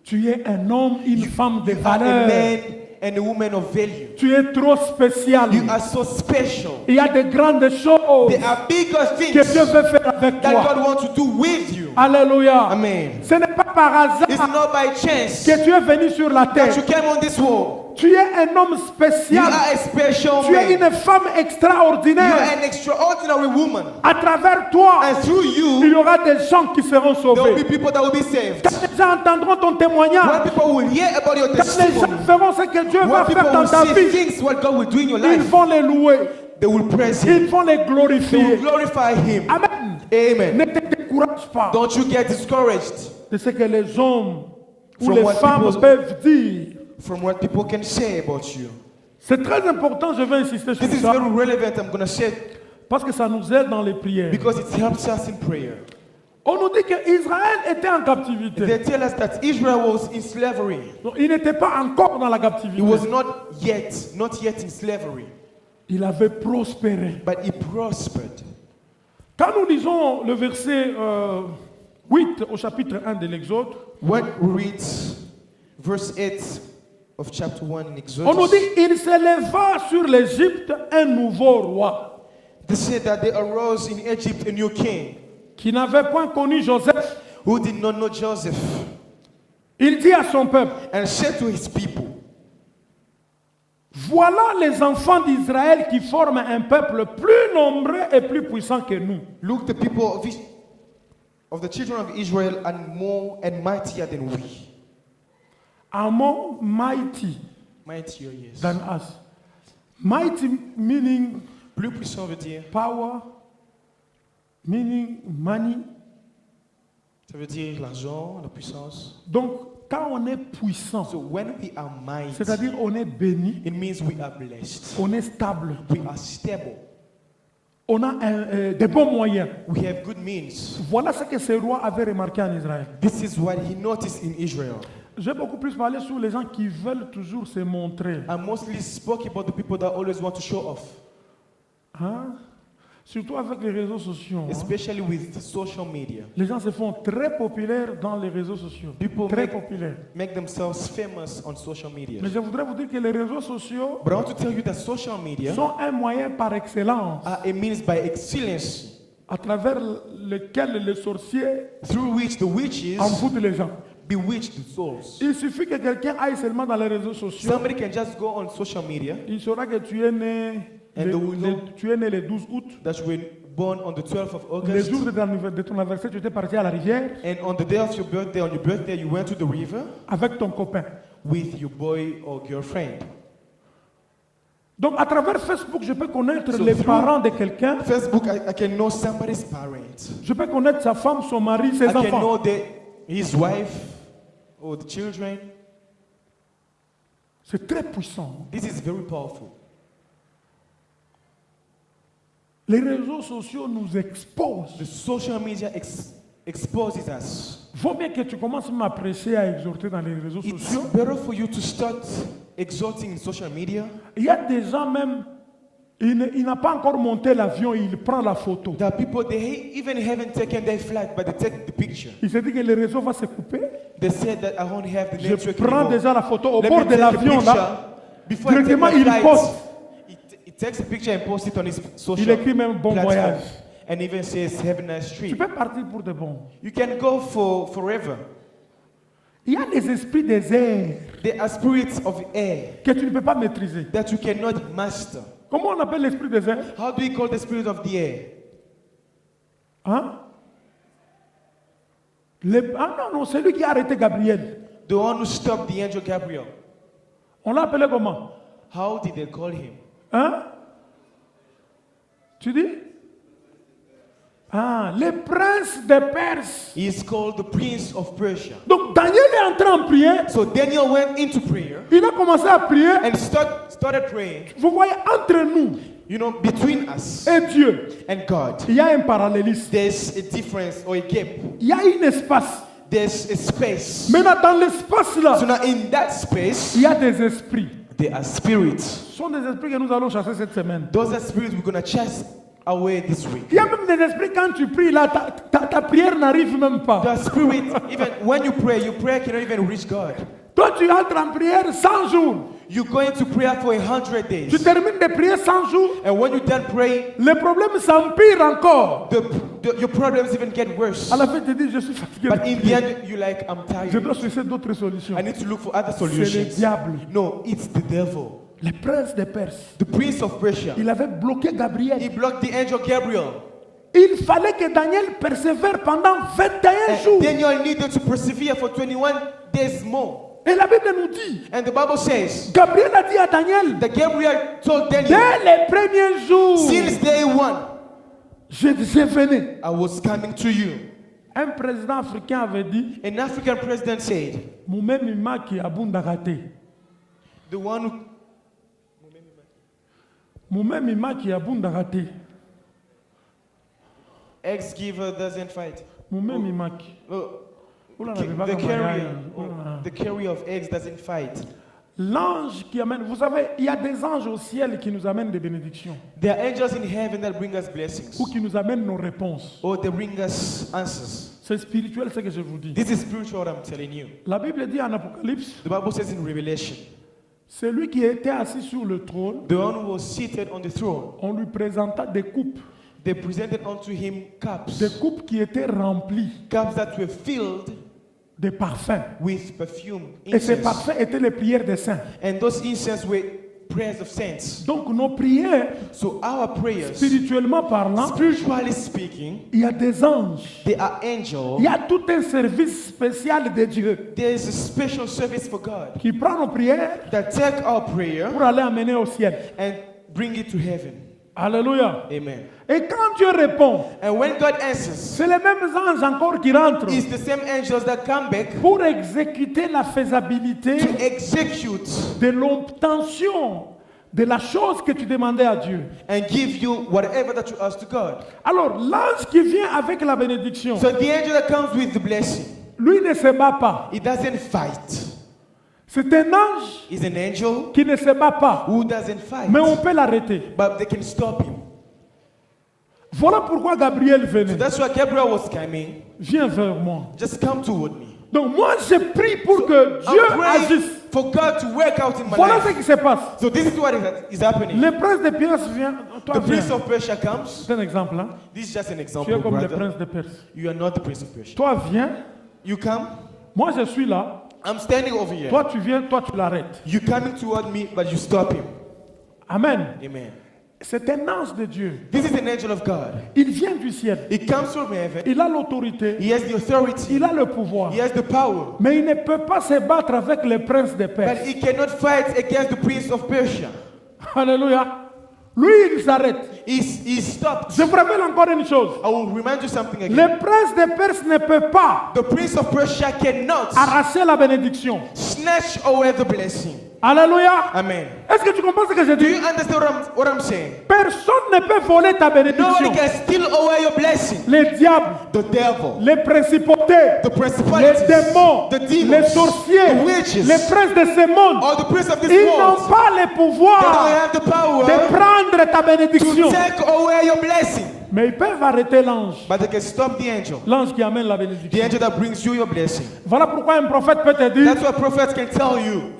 Speaker 1: Tu es un homme, une femme de
Speaker 2: You are a
Speaker 1: valeur.
Speaker 2: man and a woman of value.
Speaker 1: Tu es trop spécial.
Speaker 2: You are so special.
Speaker 1: Il y a de grandes choses
Speaker 2: There are bigger
Speaker 1: que
Speaker 2: things
Speaker 1: Dieu veut faire avec
Speaker 2: that
Speaker 1: toi.
Speaker 2: God wants to do with you.
Speaker 1: Alléluia.
Speaker 2: Amen.
Speaker 1: Ce n'est pas par
Speaker 2: It's
Speaker 1: hasard
Speaker 2: not by chance
Speaker 1: que tu es venu sur la
Speaker 2: that you
Speaker 1: terre.
Speaker 2: came on this world.
Speaker 1: Tu es un homme
Speaker 2: You
Speaker 1: spécial.
Speaker 2: are a special
Speaker 1: Tu es
Speaker 2: man.
Speaker 1: une femme
Speaker 2: You are
Speaker 1: extraordinaire.
Speaker 2: an extraordinary woman.
Speaker 1: À travers toi,
Speaker 2: And through
Speaker 1: il
Speaker 2: you,
Speaker 1: y aura des gens qui seront
Speaker 2: there will
Speaker 1: sauvés.
Speaker 2: be people that will be saved.
Speaker 1: Quand les gens entendront ton
Speaker 2: When
Speaker 1: témoignage,
Speaker 2: people will hear about your
Speaker 1: quand les gens
Speaker 2: testimony,
Speaker 1: verront ce que Dieu va
Speaker 2: when
Speaker 1: faire
Speaker 2: people
Speaker 1: dans
Speaker 2: will
Speaker 1: ta
Speaker 2: see
Speaker 1: vie,
Speaker 2: things what God will do in your
Speaker 1: ils
Speaker 2: life,
Speaker 1: vont les louer.
Speaker 2: they will praise Him.
Speaker 1: Ils vont les
Speaker 2: They will
Speaker 1: glorifier.
Speaker 2: glorify Him.
Speaker 1: Amen.
Speaker 2: Amen.
Speaker 1: Ne te décourage pas
Speaker 2: Don't you get discouraged
Speaker 1: de ce que les hommes ou
Speaker 2: From
Speaker 1: les
Speaker 2: what
Speaker 1: femmes
Speaker 2: people-
Speaker 1: peuvent dire.
Speaker 2: from what people can say about you.
Speaker 1: C'est très important, je vais insister sur
Speaker 2: This is
Speaker 1: ça,
Speaker 2: very relevant. I'm going to say
Speaker 1: parce que ça nous aide dans les prières.
Speaker 2: because it helps us in prayer.
Speaker 1: On nous dit qu'Israël était en captivité.
Speaker 2: They tell us that Israel was in slavery.
Speaker 1: Donc, il n'était pas encore dans la
Speaker 2: It
Speaker 1: captivité.
Speaker 2: was not yet in slavery,
Speaker 1: Il avait prospéré.
Speaker 2: but he prospered.
Speaker 1: Quand nous lisons le verset 8 au chapitre 1 de l'Exode,
Speaker 2: When we read verse 8 of chapter 1 in
Speaker 1: on nous
Speaker 2: Exodus,
Speaker 1: dit il s'éleva sur l'Égypte un nouveau roi
Speaker 2: they said that there arose in Egypt a new king
Speaker 1: qui n'avait point connu Joseph.
Speaker 2: who did not know Joseph,
Speaker 1: Il dit à son peuple,
Speaker 2: and said to his people,
Speaker 1: voilà les enfants d'Israël qui forment un peuple plus nombreux et plus puissant que nous.
Speaker 2: look, the people of the children of Israel are more and mightier than we.
Speaker 1: Are more mighty
Speaker 2: Mightier, yes.
Speaker 1: than us. Mighty meaning
Speaker 2: Plus puissant veut dire,
Speaker 1: power, meaning money.
Speaker 2: ça veut dire l'argent, la puissance.
Speaker 1: Donc, quand on est puissant,
Speaker 2: So when we are mighty,
Speaker 1: c'est-à-dire on est béni,
Speaker 2: it means we are blessed.
Speaker 1: on est stable,
Speaker 2: We are stable.
Speaker 1: on a des bons moyens.
Speaker 2: We have good means.
Speaker 1: Voilà ce que ce roi avait remarqué en Israël.
Speaker 2: This is what he noticed in Israel.
Speaker 1: J'ai beaucoup plus parlé sur les gens qui veulent toujours se montrer.
Speaker 2: I mostly spoke about the people that always want to show off.
Speaker 1: Hein? Surtout avec les réseaux sociaux. Hein.
Speaker 2: especially with social media.
Speaker 1: Les gens se font très populaires dans les réseaux sociaux.
Speaker 2: People
Speaker 1: Très populaires.
Speaker 2: make themselves famous on social media.
Speaker 1: Mais je voudrais vous dire que les réseaux sociaux
Speaker 2: But I want to tell you that social media
Speaker 1: sont un moyen par excellence
Speaker 2: are a means by excellence
Speaker 1: à travers lequel les sorciers
Speaker 2: through which the witches
Speaker 1: envoûtent les gens.
Speaker 2: bewitch the souls.
Speaker 1: Il suffit que quelqu'un aille seulement dans les réseaux sociaux.
Speaker 2: Somebody can just go on social media
Speaker 1: Il saura que tu es né,
Speaker 2: And they will know-
Speaker 1: tu es né le 12 août.
Speaker 2: that you were born on the 12th of
Speaker 1: Le
Speaker 2: August.
Speaker 1: jour de ton anniversaire, tu étais parti à la rivière
Speaker 2: And on the day of your birthday, on your birthday, you went to the river
Speaker 1: avec ton copain.
Speaker 2: with your boy or girlfriend.
Speaker 1: Donc à travers Facebook, je peux connaître
Speaker 2: So
Speaker 1: les
Speaker 2: through-
Speaker 1: parents de quelqu'un.
Speaker 2: Facebook, I can know somebody's parents.
Speaker 1: Je peux connaître sa femme, son mari, ses
Speaker 2: I can
Speaker 1: enfants.
Speaker 2: know his wife or the children.
Speaker 1: C'est très puissant.
Speaker 2: This is very powerful.
Speaker 1: Les réseaux sociaux nous exposent.
Speaker 2: The social media exposes us.
Speaker 1: Vaut bien que tu commences même à prêcher, à exhorter dans les réseaux
Speaker 2: It's
Speaker 1: sociaux.
Speaker 2: better for you to start exhorting in social media.
Speaker 1: Il y a des gens même, il n'a pas encore monté l'avion, il prend la photo.
Speaker 2: There are people, they even haven't taken their flight, but they take the picture.
Speaker 1: Il se dit que le réseau va se couper.
Speaker 2: They said that I won't have the
Speaker 1: Je
Speaker 2: network
Speaker 1: prends
Speaker 2: anymore.
Speaker 1: déjà la photo au
Speaker 2: Let
Speaker 1: bord
Speaker 2: me
Speaker 1: de
Speaker 2: take a
Speaker 1: l'avion
Speaker 2: picture.
Speaker 1: là.
Speaker 2: Before I take
Speaker 1: Directement,
Speaker 2: my
Speaker 1: il
Speaker 2: flight,
Speaker 1: poste.
Speaker 2: he takes a picture and posts it on his
Speaker 1: Il
Speaker 2: social
Speaker 1: écrit même bon
Speaker 2: platform.
Speaker 1: voyage.
Speaker 2: And even says, have a nice
Speaker 1: Tu
Speaker 2: trip.
Speaker 1: peux partir pour de bon.
Speaker 2: You can go for forever.
Speaker 1: Il y a des esprits des airs
Speaker 2: There are spirits of air
Speaker 1: que tu ne peux pas maîtriser.
Speaker 2: that you cannot master.
Speaker 1: Comment on appelle l'esprit des airs?
Speaker 2: How do you call the spirit of the air?
Speaker 1: Hein? Ah non, non, c'est lui qui a arrêté Gabriel.
Speaker 2: The one who stopped the angel Gabriel.
Speaker 1: On l'a appelé comment?
Speaker 2: How did they call him?
Speaker 1: Hein? Tu dis? Ah, le prince de Perse.
Speaker 2: He is called the prince of Persia.
Speaker 1: Donc Daniel est entré en prière.
Speaker 2: So Daniel went into prayer
Speaker 1: Il a commencé à prier.
Speaker 2: and started praying.
Speaker 1: Vous voyez, entre nous
Speaker 2: You know, between us
Speaker 1: et Dieu,
Speaker 2: and God,
Speaker 1: il y a un parallélisme.
Speaker 2: there's a difference or a gap.
Speaker 1: Il y a un espace.
Speaker 2: There's a space.
Speaker 1: Maintenant, dans l'espace là,
Speaker 2: So now in that space,
Speaker 1: il y a des esprits.
Speaker 2: there are spirits.
Speaker 1: Ce sont des esprits que nous allons chasser cette semaine.
Speaker 2: Those are spirits we're going to chase away this week.
Speaker 1: Il y a même des esprits, quand tu pries là, ta prière n'arrive même pas.
Speaker 2: The spirit, even when you pray, your prayer cannot even reach God.
Speaker 1: Toi, tu entres en prière 100 jours.
Speaker 2: You're going to prayer for 100
Speaker 1: Tu
Speaker 2: days.
Speaker 1: termines de prier 100 jours.
Speaker 2: And when you're done praying,
Speaker 1: Les problèmes s'empirent encore.
Speaker 2: your problems even get worse.
Speaker 1: À la fin, tu te dis, je suis fatigué.
Speaker 2: But in the end, you're like, I'm
Speaker 1: Je dois
Speaker 2: tired.
Speaker 1: chercher d'autres solutions.
Speaker 2: I need to look for other
Speaker 1: C'est le
Speaker 2: solutions.
Speaker 1: diable.
Speaker 2: No, it's the devil.
Speaker 1: Le prince de Perse.
Speaker 2: The prince of Persia.
Speaker 1: Il avait bloqué Gabriel.
Speaker 2: He blocked the angel Gabriel.
Speaker 1: Il fallait que Daniel persévère pendant 21
Speaker 2: And
Speaker 1: jours.
Speaker 2: Daniel needed to persevere for 21 days more.
Speaker 1: Et la Bible nous dit,
Speaker 2: And the Bible says
Speaker 1: Gabriel a dit à Daniel,
Speaker 2: that Gabriel told Daniel,
Speaker 1: dès les premiers jours,
Speaker 2: since day one,
Speaker 1: je venais.
Speaker 2: I was coming to you.
Speaker 1: Un président africain avait dit,
Speaker 2: An African president said,
Speaker 1: Moumé Mimaki abundagate.
Speaker 2: the one who
Speaker 1: Moumé Mimaki abundagate.
Speaker 2: ex-giver doesn't fight.
Speaker 1: Moumé Mimaki. Oula, na beba
Speaker 2: The
Speaker 1: kama
Speaker 2: carrier,
Speaker 1: yaya. Oula.
Speaker 2: the carrier of eggs doesn't fight.
Speaker 1: L'ange qui amène, vous savez, il y a des anges au ciel qui nous amènent des bénédictions
Speaker 2: There are angels in heaven that bring us blessings,
Speaker 1: ou qui nous amènent nos réponses.
Speaker 2: or they bring us answers.
Speaker 1: C'est spirituel ce que je vous dis.
Speaker 2: This is spiritual, I'm telling you.
Speaker 1: La Bible dit en Apocalypse,
Speaker 2: The Bible says in Revelation,
Speaker 1: celui qui était assis sur le trône,
Speaker 2: the one who was seated on the throne,
Speaker 1: on lui présenta des coupes,
Speaker 2: they presented unto him cups,
Speaker 1: des coupes qui étaient remplies
Speaker 2: cups that were filled
Speaker 1: de parfums.
Speaker 2: with perfume,
Speaker 1: Et ces
Speaker 2: incense.
Speaker 1: parfums étaient les prières des saints.
Speaker 2: And those incense were prayers of saints.
Speaker 1: Donc nos prières,
Speaker 2: So our prayers,
Speaker 1: spirituellement parlant,
Speaker 2: spiritually speaking,
Speaker 1: il y a des anges.
Speaker 2: they are angels.
Speaker 1: Il y a tout un service spécial de Dieu
Speaker 2: There is a special service for God
Speaker 1: qui prend nos prières
Speaker 2: that take our prayer
Speaker 1: pour aller amener au ciel.
Speaker 2: and bring it to heaven.
Speaker 1: Alléluia.
Speaker 2: Amen.
Speaker 1: Et quand Dieu répond,
Speaker 2: And when God answers,
Speaker 1: c'est les mêmes anges encore qui rentrent
Speaker 2: it's the same angels that come back
Speaker 1: pour exécuter la faisabilité
Speaker 2: to execute
Speaker 1: de l'obtention de la chose que tu demandais à Dieu.
Speaker 2: and give you whatever that you ask to God.
Speaker 1: Alors, l'ange qui vient avec la bénédiction,
Speaker 2: So the angel that comes with the blessing,
Speaker 1: lui ne se bat pas.
Speaker 2: he doesn't fight.
Speaker 1: C'est un ange
Speaker 2: He's an angel
Speaker 1: qui ne se bat pas,
Speaker 2: who doesn't fight,
Speaker 1: mais on peut l'arrêter.
Speaker 2: but they can stop him.
Speaker 1: Voilà pourquoi Gabriel
Speaker 2: So
Speaker 1: venait.
Speaker 2: that's why Gabriel was coming.
Speaker 1: Viens vers moi.
Speaker 2: Just come toward me.
Speaker 1: Donc moi, je prie pour que Dieu
Speaker 2: I'm praying
Speaker 1: agisse.
Speaker 2: for God to work out in my
Speaker 1: Voilà ce
Speaker 2: life.
Speaker 1: qui se passe.
Speaker 2: So this is what is happening.
Speaker 1: Le prince de Perse vient. Toi,
Speaker 2: The
Speaker 1: viens.
Speaker 2: prince of Persia comes.
Speaker 1: C'est un exemple. Hein?
Speaker 2: This is just an
Speaker 1: Tu es
Speaker 2: example,
Speaker 1: comme le
Speaker 2: brother.
Speaker 1: prince de Perse.
Speaker 2: You are not the prince of Persia.
Speaker 1: Toi, viens.
Speaker 2: You come.
Speaker 1: Moi, je suis là.
Speaker 2: I'm standing over here.
Speaker 1: Toi, tu viens. Toi, tu l'arrêtes.
Speaker 2: You coming toward me, but you stop him.
Speaker 1: Amen.
Speaker 2: Amen.
Speaker 1: C'est un ange de Dieu.
Speaker 2: This is an angel of God.
Speaker 1: Il vient du ciel.
Speaker 2: He comes from heaven.
Speaker 1: Il a l'autorité.
Speaker 2: He has the authority.
Speaker 1: Il a le pouvoir.
Speaker 2: He has the power.
Speaker 1: Mais il ne peut pas se battre avec le prince de
Speaker 2: But
Speaker 1: Perse.
Speaker 2: he cannot fight against the prince of Persia.
Speaker 1: Alléluia. Lui, il s'arrête.
Speaker 2: He stopped.
Speaker 1: Je vous rappelle encore une chose.
Speaker 2: I will remind you something again.
Speaker 1: Le prince de Perse ne peut pas
Speaker 2: The prince of Persia cannot
Speaker 1: arracher la bénédiction.
Speaker 2: snatch away the blessing.
Speaker 1: Alléluia.
Speaker 2: Amen.
Speaker 1: Est-ce que tu comprends ce que je
Speaker 2: Do you
Speaker 1: dis?
Speaker 2: understand what I'm saying?
Speaker 1: Personne ne peut voler ta bénédiction.
Speaker 2: Nobody can steal away your blessing.
Speaker 1: Les diables,
Speaker 2: The devil,
Speaker 1: les principautés,
Speaker 2: the
Speaker 1: les
Speaker 2: principalities,
Speaker 1: démons,
Speaker 2: the
Speaker 1: les
Speaker 2: demons,
Speaker 1: sorciers,
Speaker 2: the witches,
Speaker 1: les princes de ce monde,
Speaker 2: or the prince of this
Speaker 1: ils
Speaker 2: world.
Speaker 1: n'ont pas le
Speaker 2: They don't
Speaker 1: pouvoir
Speaker 2: have the power
Speaker 1: de prendre ta
Speaker 2: to
Speaker 1: bénédiction.
Speaker 2: take away your blessing.
Speaker 1: Mais ils peuvent arrêter l'ange.
Speaker 2: But they can stop the angel.
Speaker 1: L'ange qui amène la
Speaker 2: The
Speaker 1: bénédiction.
Speaker 2: angel that brings you your blessing.
Speaker 1: Voilà pourquoi un prophète peut te dire,
Speaker 2: That's what prophets can tell you.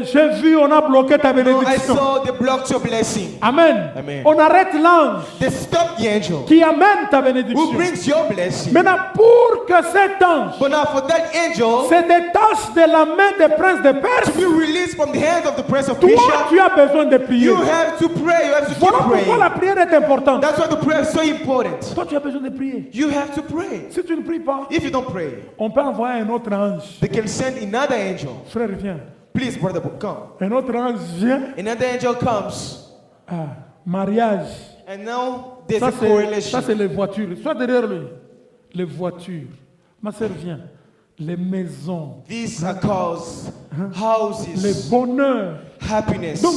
Speaker 1: j'ai vu, on a bloqué ta
Speaker 2: No, I
Speaker 1: bénédiction.
Speaker 2: saw they blocked your blessing.
Speaker 1: Amen.
Speaker 2: Amen.
Speaker 1: On arrête l'ange
Speaker 2: They stopped the angel
Speaker 1: qui amène ta
Speaker 2: who
Speaker 1: bénédiction.
Speaker 2: brings your blessing.
Speaker 1: Maintenant, pour que cet ange
Speaker 2: But now for that angel
Speaker 1: se détache de la main des princes de Perse,
Speaker 2: to be released from the hands of the prince of
Speaker 1: toi,
Speaker 2: Persia,
Speaker 1: tu as besoin de prier.
Speaker 2: you have to pray. You have to keep
Speaker 1: Voilà pourquoi la
Speaker 2: praying.
Speaker 1: prière est importante.
Speaker 2: That's why the prayer is so important.
Speaker 1: Toi, tu as besoin de prier.
Speaker 2: You have to pray.
Speaker 1: Si tu ne pries pas,
Speaker 2: If you don't pray,
Speaker 1: on peut envoyer un autre ange.
Speaker 2: they can send another angel.
Speaker 1: Frère, viens.
Speaker 2: Please, brother, come.
Speaker 1: Un autre ange vient.
Speaker 2: Another angel comes,
Speaker 1: Ah, mariage.
Speaker 2: and now there's
Speaker 1: Ça,
Speaker 2: a correlation.
Speaker 1: c'est les voitures. Sois derrière lui. Les voitures. Ma sœur, viens. Les maisons.
Speaker 2: These are cars,
Speaker 1: Les
Speaker 2: houses,
Speaker 1: bonheurs.
Speaker 2: happiness.
Speaker 1: Donc,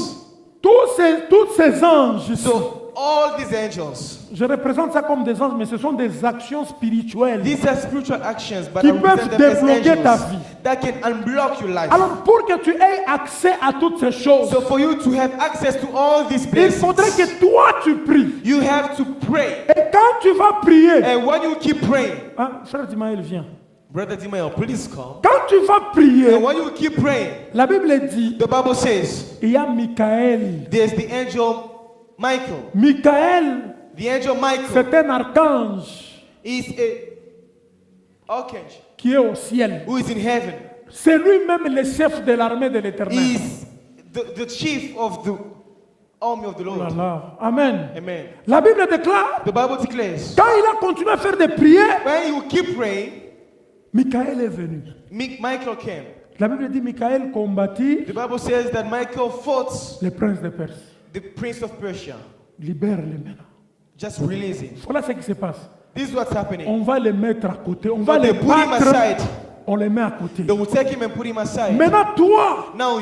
Speaker 1: tous ces anges,
Speaker 2: So all these angels,
Speaker 1: je représente ça comme des anges, mais ce sont des actions spirituelles.
Speaker 2: these are spiritual actions, but
Speaker 1: Qui
Speaker 2: I represent
Speaker 1: peuvent
Speaker 2: them as
Speaker 1: débloquer ta
Speaker 2: angels
Speaker 1: vie.
Speaker 2: that can unblock your life.
Speaker 1: Alors, pour que tu aies accès à toutes ces choses,
Speaker 2: So for you to have access to all these
Speaker 1: il faudrait
Speaker 2: blessings,
Speaker 1: que toi, tu pries.
Speaker 2: you have to pray.
Speaker 1: Et quand tu vas prier,
Speaker 2: And when you keep praying,
Speaker 1: hein, frère Timaël, viens.
Speaker 2: Brother Timael, please come.
Speaker 1: Quand tu vas prier,
Speaker 2: And when you keep praying,
Speaker 1: la Bible dit,
Speaker 2: the Bible says
Speaker 1: il y a Michael.
Speaker 2: there's the angel Michael.
Speaker 1: Michael,
Speaker 2: The angel Michael
Speaker 1: c'est un archange
Speaker 2: is a archangel
Speaker 1: qui est au ciel.
Speaker 2: who is in heaven.
Speaker 1: C'est lui-même le chef de l'armée de l'Éternel.
Speaker 2: Is the chief of the army of the
Speaker 1: Oh là
Speaker 2: Lord.
Speaker 1: là. Amen.
Speaker 2: Amen.
Speaker 1: La Bible déclare,
Speaker 2: The Bible declares
Speaker 1: quand il a continué à faire des prières,
Speaker 2: when you keep praying,
Speaker 1: Michael est venu.
Speaker 2: Michael came.
Speaker 1: La Bible dit, Michael combattit
Speaker 2: The Bible says that Michael fought
Speaker 1: le prince de Perse.
Speaker 2: the prince of Persia.
Speaker 1: Libère-les maintenant.
Speaker 2: Just release him.
Speaker 1: Voilà ce qui se passe.
Speaker 2: This is what's happening.
Speaker 1: On va les mettre à côté. On va
Speaker 2: But
Speaker 1: les
Speaker 2: they put him
Speaker 1: battre.
Speaker 2: aside.
Speaker 1: On les met à côté.
Speaker 2: They will take him and put him aside.
Speaker 1: Maintenant, toi,
Speaker 2: Now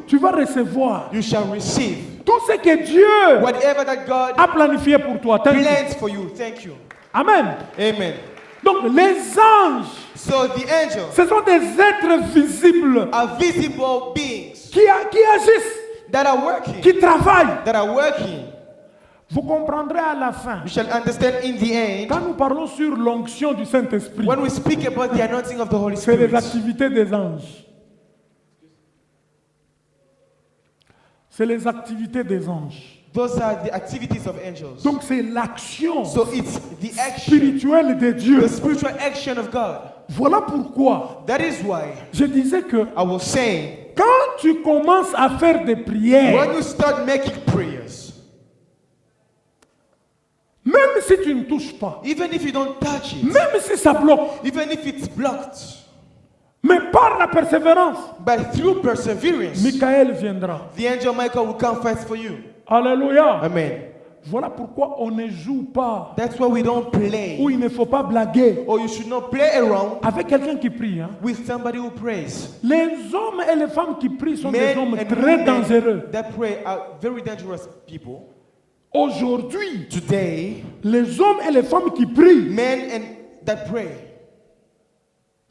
Speaker 1: tu vas recevoir
Speaker 2: you shall receive
Speaker 1: tout ce que Dieu
Speaker 2: whatever that God
Speaker 1: a planifié pour toi. Thank you.
Speaker 2: plans for you. Thank you.
Speaker 1: Amen.
Speaker 2: Amen.
Speaker 1: Donc, les anges,
Speaker 2: So the angels
Speaker 1: ce sont des êtres visibles
Speaker 2: are visible beings
Speaker 1: qui agissent,
Speaker 2: that are working,
Speaker 1: qui travaillent.
Speaker 2: that are working.
Speaker 1: Vous comprendrez à la fin.
Speaker 2: You shall understand in the end
Speaker 1: Quand nous parlons sur l'onction du Saint-Esprit,
Speaker 2: when we speak about the anointing of the Holy
Speaker 1: c'est les
Speaker 2: Spirit.
Speaker 1: activités des anges. C'est les activités des anges.
Speaker 2: Those are the activities of angels.
Speaker 1: Donc c'est l'action
Speaker 2: So it's the action,
Speaker 1: spirituelle de Dieu.
Speaker 2: the spiritual action of God.
Speaker 1: Voilà pourquoi
Speaker 2: That is why
Speaker 1: je disais que
Speaker 2: I was saying,
Speaker 1: quand tu commences à faire des prières,
Speaker 2: when you start making prayers,
Speaker 1: même si tu ne touches pas,
Speaker 2: even if you don't touch it,
Speaker 1: même si ça bloque,
Speaker 2: even if it's blocked,
Speaker 1: mais par la persévérance,
Speaker 2: but through perseverance,
Speaker 1: Michael viendra.
Speaker 2: the angel Michael will come fight for you.
Speaker 1: Alléluia.
Speaker 2: Amen.
Speaker 1: Voilà pourquoi on ne joue pas,
Speaker 2: That's why we don't play,
Speaker 1: ou il ne faut pas blaguer
Speaker 2: or you should not play around
Speaker 1: avec quelqu'un qui prie. Hein.
Speaker 2: with somebody who prays.
Speaker 1: Les hommes et les femmes qui prient sont des
Speaker 2: Men
Speaker 1: hommes
Speaker 2: and
Speaker 1: très
Speaker 2: women
Speaker 1: dangereux.
Speaker 2: that pray are very dangerous people.
Speaker 1: Aujourd'hui,
Speaker 2: Today,
Speaker 1: les hommes et les femmes qui prient
Speaker 2: men and that pray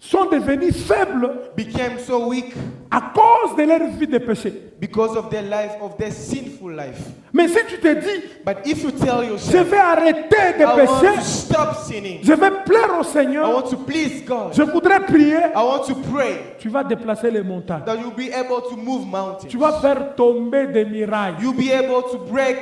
Speaker 1: sont devenus faibles
Speaker 2: became so weak
Speaker 1: à cause de leur vie de péché.
Speaker 2: because of their life, of their sinful life.
Speaker 1: Mais si tu te dis,
Speaker 2: But if you tell
Speaker 1: je
Speaker 2: yourself,
Speaker 1: vais arrêter de
Speaker 2: I want
Speaker 1: pécher,
Speaker 2: to stop sinning,
Speaker 1: je vais plaire au
Speaker 2: I
Speaker 1: Seigneur,
Speaker 2: want to please God,
Speaker 1: je voudrais prier,
Speaker 2: I want to pray,
Speaker 1: tu vas déplacer les montagnes.
Speaker 2: that you'll be able to move mountains.
Speaker 1: Tu vas faire tomber des mirailles.
Speaker 2: You'll be able to break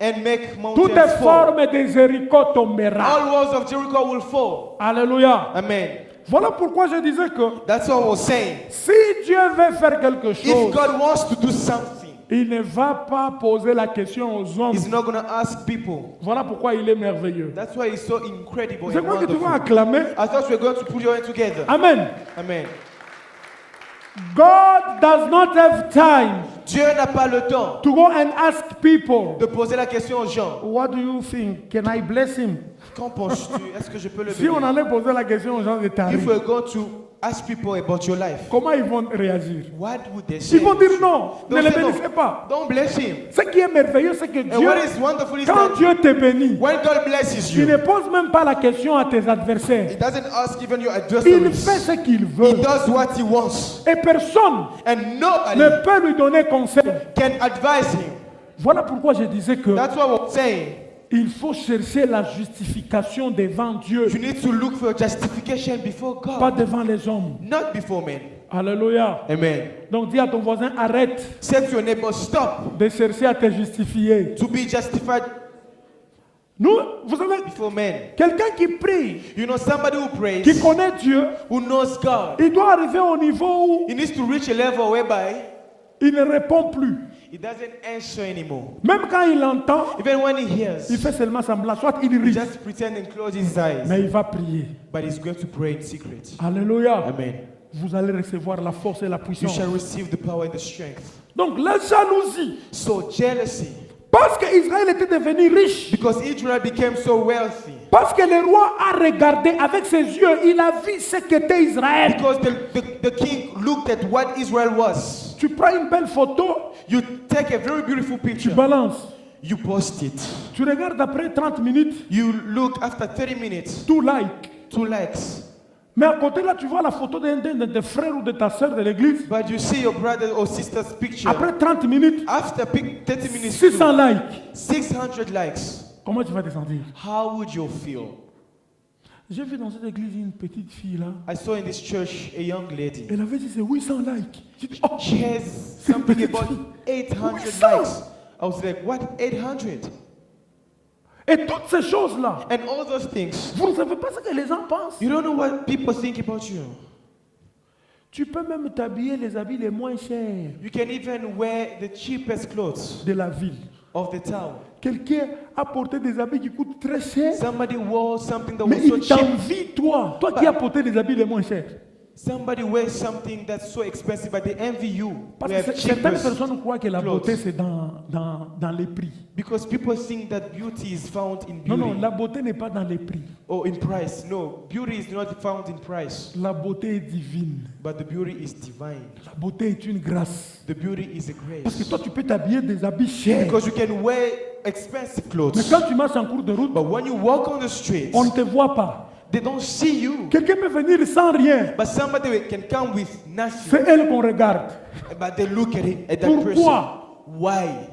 Speaker 2: and make
Speaker 1: Toutes les
Speaker 2: mountains fall.
Speaker 1: formes de Jéricho tomberont.
Speaker 2: All walls of Jericho will fall.
Speaker 1: Alléluia.
Speaker 2: Amen.
Speaker 1: Voilà pourquoi je disais que
Speaker 2: That's what I was saying.
Speaker 1: si Dieu veut faire quelque
Speaker 2: If
Speaker 1: chose,
Speaker 2: God wants to do something,
Speaker 1: il ne va pas poser la question aux hommes.
Speaker 2: He's not going to ask people.
Speaker 1: Voilà pourquoi il est merveilleux.
Speaker 2: That's why He's so incredible
Speaker 1: C'est
Speaker 2: and
Speaker 1: quoi que tu vas
Speaker 2: wonderful.
Speaker 1: acclamer?
Speaker 2: I thought we were going to put your hand together.
Speaker 1: Amen.
Speaker 2: Amen.
Speaker 1: God does not have time
Speaker 2: Dieu n'a pas le temps
Speaker 1: to go and ask people,
Speaker 2: de poser la question aux gens.
Speaker 1: what do you think? Can I bless him?
Speaker 2: Qu'en penses-tu? Est-ce que je peux le
Speaker 1: Si on
Speaker 2: bénir?
Speaker 1: allait poser la question aux gens de
Speaker 2: If
Speaker 1: Tari,
Speaker 2: we're going to ask people about your life,
Speaker 1: comment ils vont réagir?
Speaker 2: what would they say?
Speaker 1: Ils vont dire non, ne
Speaker 2: They'll
Speaker 1: le
Speaker 2: say no.
Speaker 1: bénissez pas.
Speaker 2: Don't bless him.
Speaker 1: Ce qui est merveilleux, c'est que
Speaker 2: And
Speaker 1: Dieu,
Speaker 2: what is wonderful is
Speaker 1: quand
Speaker 2: that
Speaker 1: Dieu te bénit,
Speaker 2: when God blesses
Speaker 1: il ne
Speaker 2: you,
Speaker 1: pose même pas la question à tes adversaires.
Speaker 2: He doesn't ask even your
Speaker 1: Il
Speaker 2: adversaries.
Speaker 1: fait ce qu'il
Speaker 2: He
Speaker 1: veut.
Speaker 2: does what He wants.
Speaker 1: Et personne
Speaker 2: And nobody
Speaker 1: ne peut lui donner conseil.
Speaker 2: can advise Him.
Speaker 1: Voilà pourquoi je disais que
Speaker 2: That's what I'm saying.
Speaker 1: il faut chercher la justification devant Dieu,
Speaker 2: You need to look for justification before
Speaker 1: pas
Speaker 2: God,
Speaker 1: devant les hommes.
Speaker 2: not before men.
Speaker 1: Alléluia.
Speaker 2: Amen.
Speaker 1: Donc dis à ton voisin, arrête
Speaker 2: Say to your neighbor, stop
Speaker 1: de chercher à te justifier.
Speaker 2: to be justified
Speaker 1: Nous, vous savez,
Speaker 2: before men.
Speaker 1: quelqu'un qui prie,
Speaker 2: You know, somebody who
Speaker 1: qui
Speaker 2: prays,
Speaker 1: connaît Dieu,
Speaker 2: who knows God,
Speaker 1: il doit arriver au niveau où
Speaker 2: he needs to reach a level whereby
Speaker 1: il ne répond plus.
Speaker 2: he doesn't answer anymore.
Speaker 1: Même quand il entend,
Speaker 2: Even when he
Speaker 1: il
Speaker 2: hears,
Speaker 1: fait seulement semblant. Soit il
Speaker 2: he
Speaker 1: rit,
Speaker 2: just pretend and close his eyes.
Speaker 1: mais il va prier.
Speaker 2: But he's going to pray in secret.
Speaker 1: Alléluia.
Speaker 2: Amen.
Speaker 1: Vous allez recevoir la force et la
Speaker 2: You
Speaker 1: puissance.
Speaker 2: shall receive the power and the strength.
Speaker 1: Donc la jalousie,
Speaker 2: So jealousy,
Speaker 1: parce qu'Israël était devenu riche,
Speaker 2: because Israel became so wealthy,
Speaker 1: parce que le roi a regardé avec ses yeux, il a vu ce qu'était Israël.
Speaker 2: because the king looked at what Israel was.
Speaker 1: Tu prends une belle photo,
Speaker 2: You take a very beautiful
Speaker 1: tu
Speaker 2: picture,
Speaker 1: balances.
Speaker 2: you post it.
Speaker 1: Tu regardes après 30 minutes,
Speaker 2: You look after 30 minutes,
Speaker 1: tout like.
Speaker 2: 2 likes.
Speaker 1: Mais à côté là, tu vois la photo d'un de tes frères ou de ta soeur de l'église.
Speaker 2: But you see your brother or sister's picture.
Speaker 1: Après 30 minutes,
Speaker 2: After 30 minutes,
Speaker 1: 600 likes.
Speaker 2: 600 likes.
Speaker 1: Comment tu vas te sentir?
Speaker 2: How would you feel?
Speaker 1: J'ai vu dans cette église une petite fille là.
Speaker 2: I saw in this church a young lady.
Speaker 1: Elle avait dit c'est 800 likes. J'ai dit, oh,
Speaker 2: She has something about 800 likes. I was like, what? 800?
Speaker 1: et toutes ces choses là,
Speaker 2: And all those things.
Speaker 1: vous ne savez pas ce que les gens pensent.
Speaker 2: You don't know what people think about you.
Speaker 1: Tu peux même t'habiller les habits les moins chers
Speaker 2: You can even wear the cheapest clothes
Speaker 1: de la ville.
Speaker 2: of the town.
Speaker 1: Quelqu'un a porté des habits qui coûtent très cher,
Speaker 2: Somebody wore something that
Speaker 1: mais
Speaker 2: was so
Speaker 1: il
Speaker 2: cheap.
Speaker 1: t'envie toi, toi qui as porté des habits les moins chers.
Speaker 2: Somebody wears something that's so expensive, but they envy you.
Speaker 1: Parce
Speaker 2: We
Speaker 1: que
Speaker 2: have
Speaker 1: certaines
Speaker 2: cheapest
Speaker 1: personnes croient que la
Speaker 2: clothes.
Speaker 1: beauté c'est dans les prix.
Speaker 2: Because people think that beauty is found in
Speaker 1: Non,
Speaker 2: beauty
Speaker 1: non, la beauté n'est pas dans les prix.
Speaker 2: or in price. No, beauty is not found in price,
Speaker 1: La beauté est divine.
Speaker 2: but the beauty is divine.
Speaker 1: La beauté est une grâce.
Speaker 2: The beauty is a
Speaker 1: Parce que
Speaker 2: grace.
Speaker 1: toi, tu peux t'habiller des habits chers.
Speaker 2: Because you can wear expensive
Speaker 1: Mais
Speaker 2: clothes,
Speaker 1: quand tu marches en cours de route,
Speaker 2: but when you walk on the streets,
Speaker 1: on ne te voit pas.
Speaker 2: they don't see you.
Speaker 1: Quelqu'un peut venir sans rien.
Speaker 2: But somebody can come with nothing,
Speaker 1: C'est elle qu'on regarde.
Speaker 2: but they look at it at that
Speaker 1: Pourquoi?
Speaker 2: person. Why?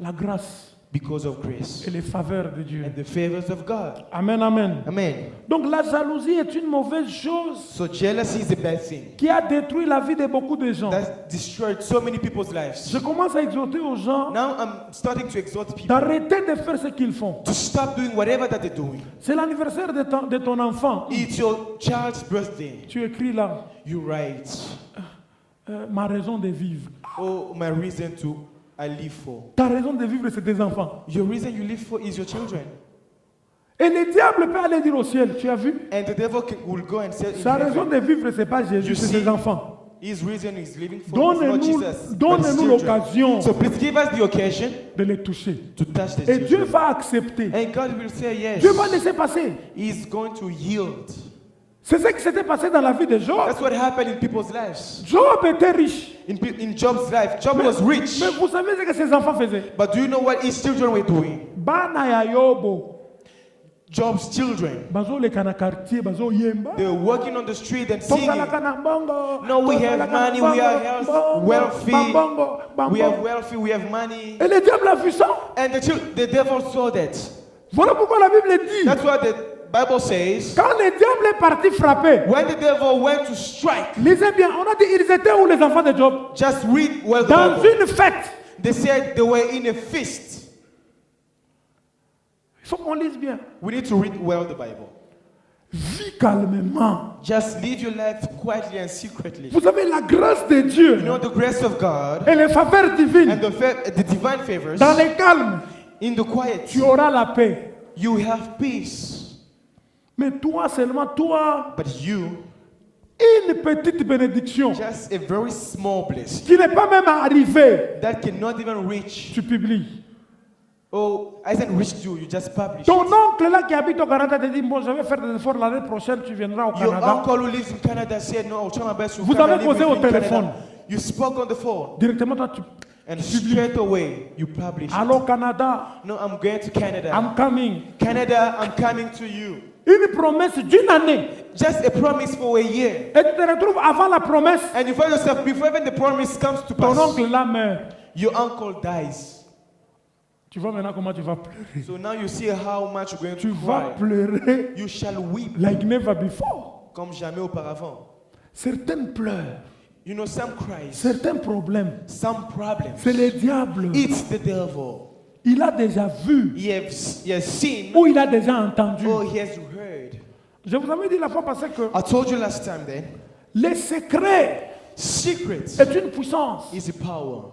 Speaker 1: La grâce
Speaker 2: Because of grace
Speaker 1: et les faveurs de Dieu.
Speaker 2: and the favors of God.
Speaker 1: Amen, amen.
Speaker 2: Amen.
Speaker 1: Donc la jalousie est une mauvaise chose
Speaker 2: So jealousy is a bad thing
Speaker 1: qui a détruit la vie de beaucoup de gens.
Speaker 2: that destroyed so many people's lives.
Speaker 1: Je commence à exhorter aux gens
Speaker 2: Now I'm starting to exhort people
Speaker 1: d'arrêter de faire ce qu'ils font.
Speaker 2: to stop doing whatever that they're doing.
Speaker 1: C'est l'anniversaire de ton enfant.
Speaker 2: It's your child's birthday.
Speaker 1: Tu écris là,
Speaker 2: You write,
Speaker 1: ma raison de vivre.
Speaker 2: oh, my reason to I live for.
Speaker 1: Ta raison de vivre, c'est tes enfants.
Speaker 2: Your reason you live for is your children.
Speaker 1: Et le diable peut aller dire au ciel, tu as vu?
Speaker 2: And the devil will go and say, in
Speaker 1: Sa raison
Speaker 2: heaven,
Speaker 1: de vivre, c'est pas Jésus,
Speaker 2: You
Speaker 1: c'est
Speaker 2: see,
Speaker 1: ses enfants.
Speaker 2: his reason is living for is not
Speaker 1: Donnez-nous
Speaker 2: Jesus, but his
Speaker 1: donnez-nous
Speaker 2: children.
Speaker 1: l'occasion
Speaker 2: So please give us the occasion
Speaker 1: de les toucher.
Speaker 2: to touch the
Speaker 1: Et Dieu
Speaker 2: children.
Speaker 1: va accepter.
Speaker 2: And God will say yes.
Speaker 1: Dieu va laisser passer.
Speaker 2: He's going to yield.
Speaker 1: C'est ce qui s'était passé dans la vie de Job.
Speaker 2: That's what happened in people's lives.
Speaker 1: Job était riche.
Speaker 2: In Job's life, Job was rich.
Speaker 1: Mais vous savez ce que ses enfants faisaient?
Speaker 2: But do you know what his children were doing?
Speaker 1: Bana ya Yobo.
Speaker 2: Job's children.
Speaker 1: Bazo le kana quartier, bazo yemba.
Speaker 2: They were working on the street and singing.
Speaker 1: Tozalaka na mbongo.
Speaker 2: No, we have
Speaker 1: Tozalaka na
Speaker 2: money, we are
Speaker 1: mbongo,
Speaker 2: wealthy.
Speaker 1: bambongo,
Speaker 2: We have
Speaker 1: bambongo.
Speaker 2: wealthy, we have money.
Speaker 1: Et le diable a vu ça.
Speaker 2: And the devil saw that.
Speaker 1: Voilà pourquoi la Bible dit,
Speaker 2: That's what the Bible says.
Speaker 1: quand le diable est parti frapper,
Speaker 2: When the devil went to strike,
Speaker 1: lisez bien, on a dit, ils étaient où les enfants de Job?
Speaker 2: just read well the
Speaker 1: Dans
Speaker 2: Bible.
Speaker 1: une fête.
Speaker 2: They said they were in a feast.
Speaker 1: Il faut qu'on lise bien.
Speaker 2: We need to read well the Bible.
Speaker 1: Vis calmement.
Speaker 2: Just live your life quietly and secretly.
Speaker 1: Vous avez la grâce de Dieu
Speaker 2: You know the grace of God
Speaker 1: et les faveurs divines.
Speaker 2: and the divine favors.
Speaker 1: Dans le calme,
Speaker 2: In the quiet,
Speaker 1: tu auras la paix.
Speaker 2: you have peace.
Speaker 1: Mais toi seulement, toi,
Speaker 2: But you,
Speaker 1: une petite bénédiction
Speaker 2: just a very small blessing
Speaker 1: qui n'est pas même arrivée,
Speaker 2: that cannot even reach.
Speaker 1: tu publies.
Speaker 2: Oh, hasn't reached you. You just publish.
Speaker 1: Ton
Speaker 2: it.
Speaker 1: oncle là qui habite au Canada te dit, bon, je vais faire des efforts l'année prochaine, tu viendras au
Speaker 2: Your
Speaker 1: Canada.
Speaker 2: uncle who lives in Canada said, "No, I'll try my best to
Speaker 1: Vous
Speaker 2: come
Speaker 1: avez
Speaker 2: and live
Speaker 1: causé
Speaker 2: with
Speaker 1: au
Speaker 2: you in
Speaker 1: téléphone.
Speaker 2: Canada." You spoke on the phone,
Speaker 1: Directement, toi, tu...
Speaker 2: and straight away you publish. it.
Speaker 1: Allô, Canada,
Speaker 2: No, I'm going to Canada.
Speaker 1: I'm coming.
Speaker 2: Canada, I'm coming to you.
Speaker 1: Une promesse d'une année.
Speaker 2: Just a promise for a year.
Speaker 1: Et tu te retrouves avant la promesse,
Speaker 2: And you find yourself, before even the promise comes to
Speaker 1: ton
Speaker 2: pass,
Speaker 1: oncle là meurt.
Speaker 2: your uncle dies.
Speaker 1: Tu vois maintenant comment tu vas pleurer.
Speaker 2: So now you see how much you're going
Speaker 1: Tu
Speaker 2: to
Speaker 1: vas
Speaker 2: cry.
Speaker 1: pleurer
Speaker 2: You shall weep
Speaker 1: like never before.
Speaker 2: comme jamais auparavant.
Speaker 1: Certaines pleurent,
Speaker 2: You know, some cries,
Speaker 1: certains problèmes,
Speaker 2: some problems.
Speaker 1: c'est le diable.
Speaker 2: It's the devil.
Speaker 1: Il a déjà vu
Speaker 2: He has seen,
Speaker 1: ou il a déjà entendu.
Speaker 2: or he has heard.
Speaker 1: Je vous avais dit la fois passée que
Speaker 2: I told you last time then,
Speaker 1: les secrets
Speaker 2: secret
Speaker 1: est une puissance.
Speaker 2: is a power.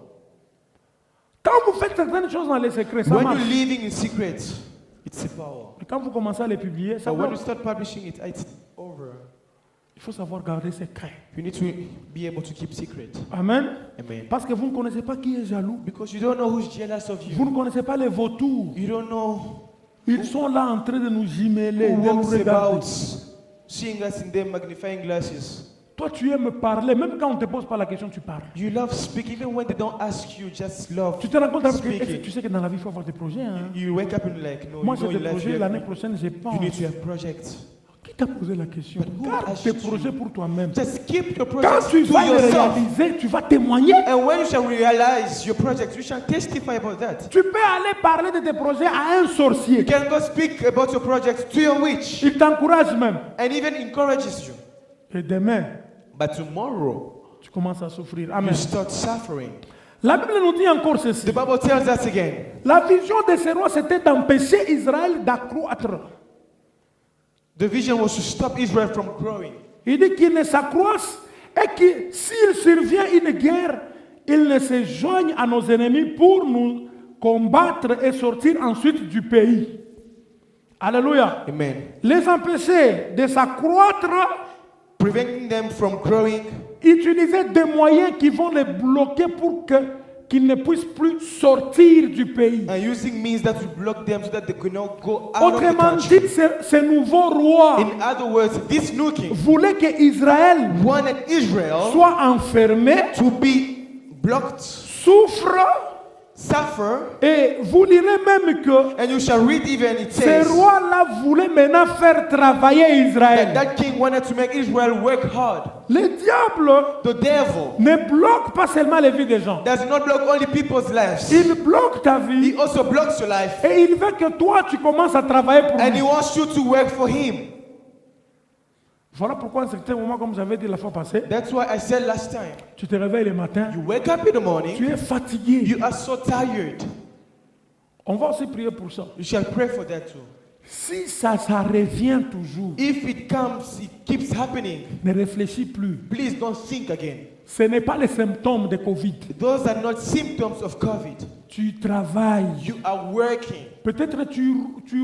Speaker 1: Quand vous faites certaines choses dans les secrets, ça
Speaker 2: When
Speaker 1: marche.
Speaker 2: you're living in secret, it's a power.
Speaker 1: Et quand vous commencez à les publier, ça
Speaker 2: But when you
Speaker 1: marche.
Speaker 2: start publishing it, it's over.
Speaker 1: Il faut savoir garder secret.
Speaker 2: You need to be able to keep secret.
Speaker 1: Amen.
Speaker 2: Amen.
Speaker 1: Parce que vous ne connaissez pas qui est jaloux.
Speaker 2: Because you don't know who's jealous of
Speaker 1: Vous
Speaker 2: you.
Speaker 1: ne connaissez pas les vautours.
Speaker 2: You don't know
Speaker 1: Ils sont là en train de nous jumeler,
Speaker 2: who
Speaker 1: de nous
Speaker 2: walks
Speaker 1: regarder.
Speaker 2: about seeing us in their magnifying glasses.
Speaker 1: Toi, tu aimes parler. Même quand on ne te pose pas la question, tu parles.
Speaker 2: You love speaking, even when they don't ask you, just love
Speaker 1: Tu te rends compte avec
Speaker 2: speaking.
Speaker 1: tu sais que dans la vie, il faut avoir des projets. Hein?
Speaker 2: You wake up and you're like, no,
Speaker 1: Moi,
Speaker 2: you
Speaker 1: j'ai
Speaker 2: know
Speaker 1: des
Speaker 2: in life
Speaker 1: projets.
Speaker 2: you,
Speaker 1: L'année
Speaker 2: have,
Speaker 1: prochaine, j'ai pas.
Speaker 2: you need to have projects.
Speaker 1: Qui t'a posé la question?
Speaker 2: But who
Speaker 1: Garde
Speaker 2: asked
Speaker 1: tes
Speaker 2: you?
Speaker 1: projets pour toi-même.
Speaker 2: Just keep your
Speaker 1: Quand
Speaker 2: projects
Speaker 1: tu
Speaker 2: to
Speaker 1: vas les
Speaker 2: yourself.
Speaker 1: réaliser, tu vas témoigner.
Speaker 2: And when you shall realize your projects, you shall testify about that.
Speaker 1: Tu peux aller parler de tes projets à un sorcier.
Speaker 2: You can go speak about your projects to your witch,
Speaker 1: Il t'encourage même.
Speaker 2: and even encourages you.
Speaker 1: Et demain,
Speaker 2: But tomorrow,
Speaker 1: tu commences à souffrir.
Speaker 2: you
Speaker 1: Amen.
Speaker 2: start suffering.
Speaker 1: La Bible nous dit encore ceci.
Speaker 2: The Bible tells us again.
Speaker 1: La vision de ces rois, c'était d'empêcher Israël d'accroître.
Speaker 2: The vision was to stop Israel from growing.
Speaker 1: Il dit qu'il ne s'accroisse et que s'il survient une guerre, il ne se joigne à nos ennemis pour nous combattre et sortir ensuite du pays. Alléluia.
Speaker 2: Amen.
Speaker 1: Les empêcher de s'accroître,
Speaker 2: Preventing them from growing,
Speaker 1: utiliser des moyens qui vont les bloquer pour qu'ils ne puissent plus sortir du pays.
Speaker 2: and using means that will block them so that they cannot go out of the
Speaker 1: Autrement
Speaker 2: country.
Speaker 1: dit, ce nouveau roi
Speaker 2: In other words, this new king
Speaker 1: voulait que Israël
Speaker 2: wanted Israel
Speaker 1: soit enfermé,
Speaker 2: to be blocked,
Speaker 1: souffre,
Speaker 2: suffer,
Speaker 1: et vous lirez même que
Speaker 2: and you shall read even it
Speaker 1: ce
Speaker 2: says
Speaker 1: roi-là voulait maintenant faire travailler
Speaker 2: that
Speaker 1: Israël.
Speaker 2: that king wanted to make Israel work hard.
Speaker 1: Le diable
Speaker 2: The devil
Speaker 1: ne bloque pas seulement les vies des gens.
Speaker 2: does not block only people's lives.
Speaker 1: Il bloque ta vie
Speaker 2: He also blocks your life,
Speaker 1: et il veut que toi tu commences à travailler pour
Speaker 2: and
Speaker 1: lui.
Speaker 2: he wants you to work for him.
Speaker 1: Voilà pourquoi à un certain moment, comme j'avais dit la fois passée,
Speaker 2: That's why I said last time,
Speaker 1: tu te réveilles le matin,
Speaker 2: you wake up in the morning,
Speaker 1: tu es fatigué.
Speaker 2: you are so tired.
Speaker 1: On va aussi prier pour ça.
Speaker 2: You shall pray for that too.
Speaker 1: Si ça revient toujours,
Speaker 2: If it comes, it keeps happening.
Speaker 1: ne réfléchis plus.
Speaker 2: Please don't think again.
Speaker 1: Ce n'est pas les symptômes de Covid.
Speaker 2: Those are not symptoms of COVID.
Speaker 1: Tu travailles.
Speaker 2: You are working.
Speaker 1: Peut-être tu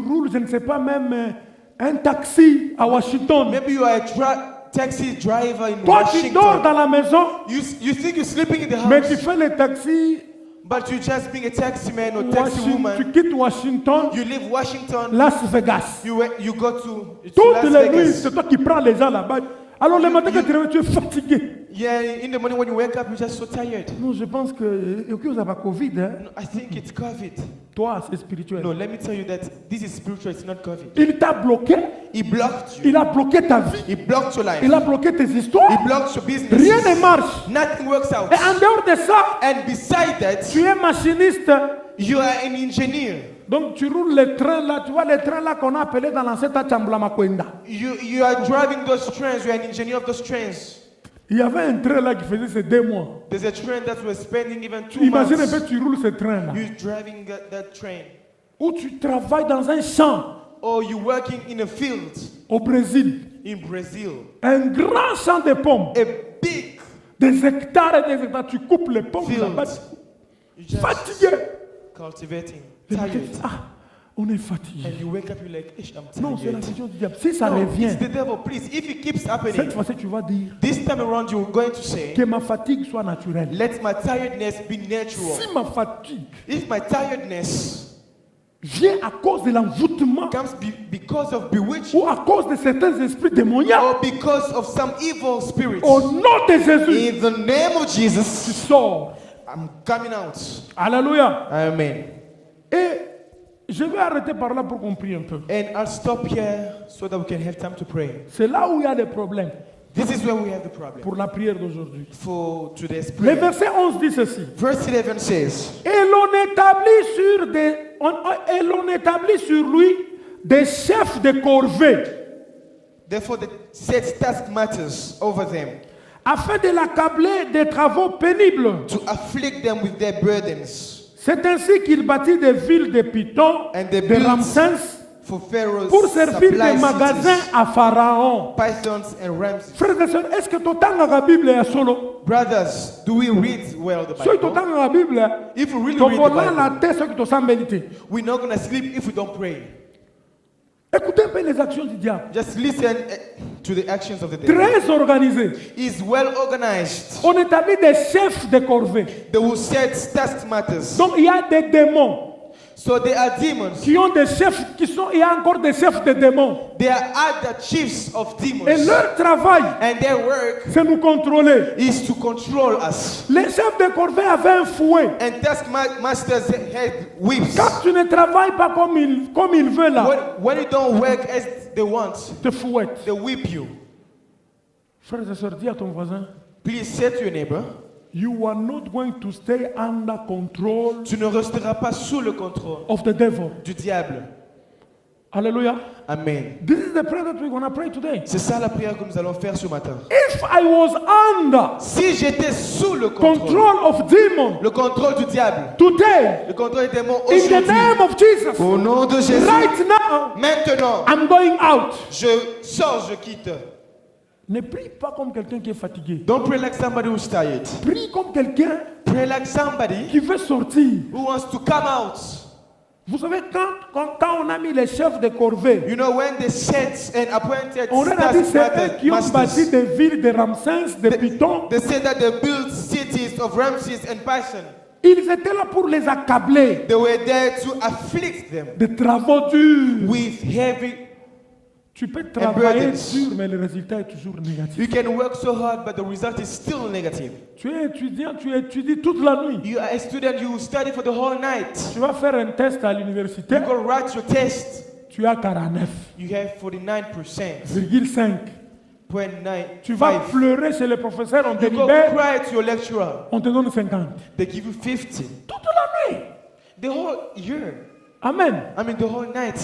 Speaker 1: roules, je ne sais pas, même un taxi à Washington.
Speaker 2: Maybe you are a taxi driver in
Speaker 1: Toi, tu dors
Speaker 2: Washington.
Speaker 1: dans la maison,
Speaker 2: You think you're sleeping in the
Speaker 1: mais tu
Speaker 2: house,
Speaker 1: fais le taxi.
Speaker 2: but you're just being a taxi man or taxi
Speaker 1: Tu
Speaker 2: woman.
Speaker 1: quittes Washington,
Speaker 2: You leave Washington,
Speaker 1: Las Vegas.
Speaker 2: you go to
Speaker 1: Toutes
Speaker 2: Las
Speaker 1: les nuits,
Speaker 2: Vegas.
Speaker 1: c'est toi qui prends les gens là-bas. Alors le matin quand tu te réveilles, tu es fatigué.
Speaker 2: Yeah, in the morning when you wake up, you're just so tired.
Speaker 1: Non, je pense que vous n'avez pas Covid. Hein?
Speaker 2: No, I think it's COVID.
Speaker 1: Toi, c'est spirituel.
Speaker 2: No, let me tell you that this is spiritual, it's not COVID.
Speaker 1: Il t'a bloqué.
Speaker 2: He blocked you.
Speaker 1: Il a bloqué ta vie.
Speaker 2: He blocked your life.
Speaker 1: Il a bloqué tes histoires.
Speaker 2: He blocked your business.
Speaker 1: Rien ne marche.
Speaker 2: Nothing works out.
Speaker 1: Et en dehors de ça,
Speaker 2: And beside that,
Speaker 1: tu es machiniste.
Speaker 2: you are an engineer.
Speaker 1: Donc tu roules les trains là, tu vois les trains là qu'on a appelés dans l'ancêtre Chambla-Makwenda.
Speaker 2: You are driving those trains. You are an engineer of those trains.
Speaker 1: Il y avait un train là qui faisait ces 2 mois.
Speaker 2: There's a train that was spending even 2
Speaker 1: Imagine un
Speaker 2: months.
Speaker 1: peu, tu roules ce train là.
Speaker 2: You're driving that train.
Speaker 1: Où tu travailles dans un champ
Speaker 2: Or you're working in a field
Speaker 1: au Brésil.
Speaker 2: in Brazil.
Speaker 1: Un grand champ de pommes.
Speaker 2: A big
Speaker 1: Des hectares et des hectares. Tu coupes les pommes
Speaker 2: field.
Speaker 1: là-bas.
Speaker 2: You're just
Speaker 1: Fatigué.
Speaker 2: cultivating.
Speaker 1: Et puis,
Speaker 2: Tired.
Speaker 1: ah, on est fatigué.
Speaker 2: And you wake up, you're like, "Ish, I'm
Speaker 1: Non, c'est la
Speaker 2: tired."
Speaker 1: vision du diable. Si ça
Speaker 2: No,
Speaker 1: revient,
Speaker 2: it's the devil. Please, if it keeps
Speaker 1: cette
Speaker 2: happening,
Speaker 1: fois-ci, tu vas dire
Speaker 2: this time around you're going to say,
Speaker 1: que ma fatigue soit naturelle.
Speaker 2: let my tiredness be natural.
Speaker 1: Si ma fatigue
Speaker 2: If my tiredness
Speaker 1: vient à cause de l'envoûtement
Speaker 2: comes because of bewitching
Speaker 1: ou à cause de certains esprits démoniaques,
Speaker 2: or because of some evil spirits,
Speaker 1: au nom de Jésus,
Speaker 2: in the name of
Speaker 1: tu
Speaker 2: Jesus,
Speaker 1: sors.
Speaker 2: I'm coming out.
Speaker 1: Alléluia.
Speaker 2: Amen.
Speaker 1: Et je vais arrêter par là pour qu'on prie un peu.
Speaker 2: And I'll stop here so that we can have time to pray.
Speaker 1: C'est là où il y a des problèmes
Speaker 2: This is where we have the problem
Speaker 1: pour la prière d'aujourd'hui.
Speaker 2: for today's
Speaker 1: Le
Speaker 2: prayer.
Speaker 1: verset 11 dit ceci.
Speaker 2: Verse 11 says,
Speaker 1: Et l'on établit sur lui des chefs de corvée
Speaker 2: therefore the set task matters over them,
Speaker 1: afin de l'accabler des travaux pénibles.
Speaker 2: to afflict them with their burdens,
Speaker 1: C'est ainsi qu'il bâtit des villes de Python,
Speaker 2: and they
Speaker 1: de
Speaker 2: built
Speaker 1: Ramsès,
Speaker 2: for Pharaoh's
Speaker 1: pour servir
Speaker 2: supply
Speaker 1: des magasins
Speaker 2: cities,
Speaker 1: à Pharaon.
Speaker 2: pythons and rams.
Speaker 1: Frères et sœurs, est-ce que tu entends la Bible est solo?
Speaker 2: Brothers, do we read well the
Speaker 1: Si tu
Speaker 2: Bible?
Speaker 1: entends la Bible,
Speaker 2: If we really
Speaker 1: tu
Speaker 2: read
Speaker 1: vas
Speaker 2: the
Speaker 1: là la
Speaker 2: Bible,
Speaker 1: tête, ce que tu sens méditer.
Speaker 2: we're not going to sleep if we don't pray.
Speaker 1: Écoutez un peu les actions du diable.
Speaker 2: Just listen to the actions of the devil.
Speaker 1: Très organisées.
Speaker 2: He's well organized.
Speaker 1: On établit des chefs de corvée.
Speaker 2: They will set task matters.
Speaker 1: Donc il y a des démons
Speaker 2: So there are demons.
Speaker 1: qui ont des chefs, il y a encore des chefs de démons.
Speaker 2: There are other chiefs of
Speaker 1: Et
Speaker 2: demons.
Speaker 1: leur travail,
Speaker 2: And their work
Speaker 1: c'est nous contrôler.
Speaker 2: is to control us.
Speaker 1: Les chefs de corvée avaient un fouet.
Speaker 2: And taskmasters had whips.
Speaker 1: Quand tu ne travailles pas comme il veut là,
Speaker 2: When you don't work as they want,
Speaker 1: te fouette.
Speaker 2: they whip you.
Speaker 1: Frères et sœurs, dis à ton voisin,
Speaker 2: Please say to your neighbor,
Speaker 1: you are not going to stay under control
Speaker 2: tu ne resteras pas sous le contrôle
Speaker 1: of the devil.
Speaker 2: du diable.
Speaker 1: Hallelujah.
Speaker 2: Amen.
Speaker 1: This is the prayer that we're going to pray today.
Speaker 2: C'est ça la prière que nous allons faire ce matin.
Speaker 1: If I was under
Speaker 2: Si j'étais sous le contrôle,
Speaker 1: control of demon
Speaker 2: le contrôle du diable,
Speaker 1: today,
Speaker 2: le contrôle des démons
Speaker 1: in the
Speaker 2: aujourd'hui,
Speaker 1: name of Jesus,
Speaker 2: au nom de Jésus,
Speaker 1: right now,
Speaker 2: maintenant,
Speaker 1: I'm going out.
Speaker 2: je sors, je quitte.
Speaker 1: Ne prie pas comme quelqu'un qui est fatigué.
Speaker 2: Don't pray like somebody who's tired.
Speaker 1: Prie comme quelqu'un
Speaker 2: Pray like somebody
Speaker 1: qui veut sortir.
Speaker 2: who wants to come out.
Speaker 1: Vous savez, quand on a mis les chefs de corvée,
Speaker 2: You know, when they set and appointed
Speaker 1: on a dit c'est eux qui ont bâti
Speaker 2: taskmasters,
Speaker 1: des villes de Ramsès, de Python.
Speaker 2: they said that they built cities of Ramses and Pison.
Speaker 1: Ils étaient là pour les accabler
Speaker 2: They were there to afflict them
Speaker 1: de travaux durs.
Speaker 2: with heavy.
Speaker 1: Tu peux travailler
Speaker 2: burdens.
Speaker 1: dur, mais le résultat est toujours négatif.
Speaker 2: You can work so hard, but the result is still negative.
Speaker 1: Tu es étudiant, tu étudies toute la nuit.
Speaker 2: You are a student, you study for the whole night.
Speaker 1: Tu vas faire un test à l'université,
Speaker 2: You go write your test,
Speaker 1: tu as 49,5.
Speaker 2: you have 49%.
Speaker 1: Tu vas
Speaker 2: 0.95.
Speaker 1: pleurer chez le professeur, on te
Speaker 2: You go
Speaker 1: libère,
Speaker 2: cry to your lecturer,
Speaker 1: on te donne 50.
Speaker 2: they give you 50.
Speaker 1: Toute la nuit.
Speaker 2: The whole year,
Speaker 1: Amen.
Speaker 2: I mean the whole night.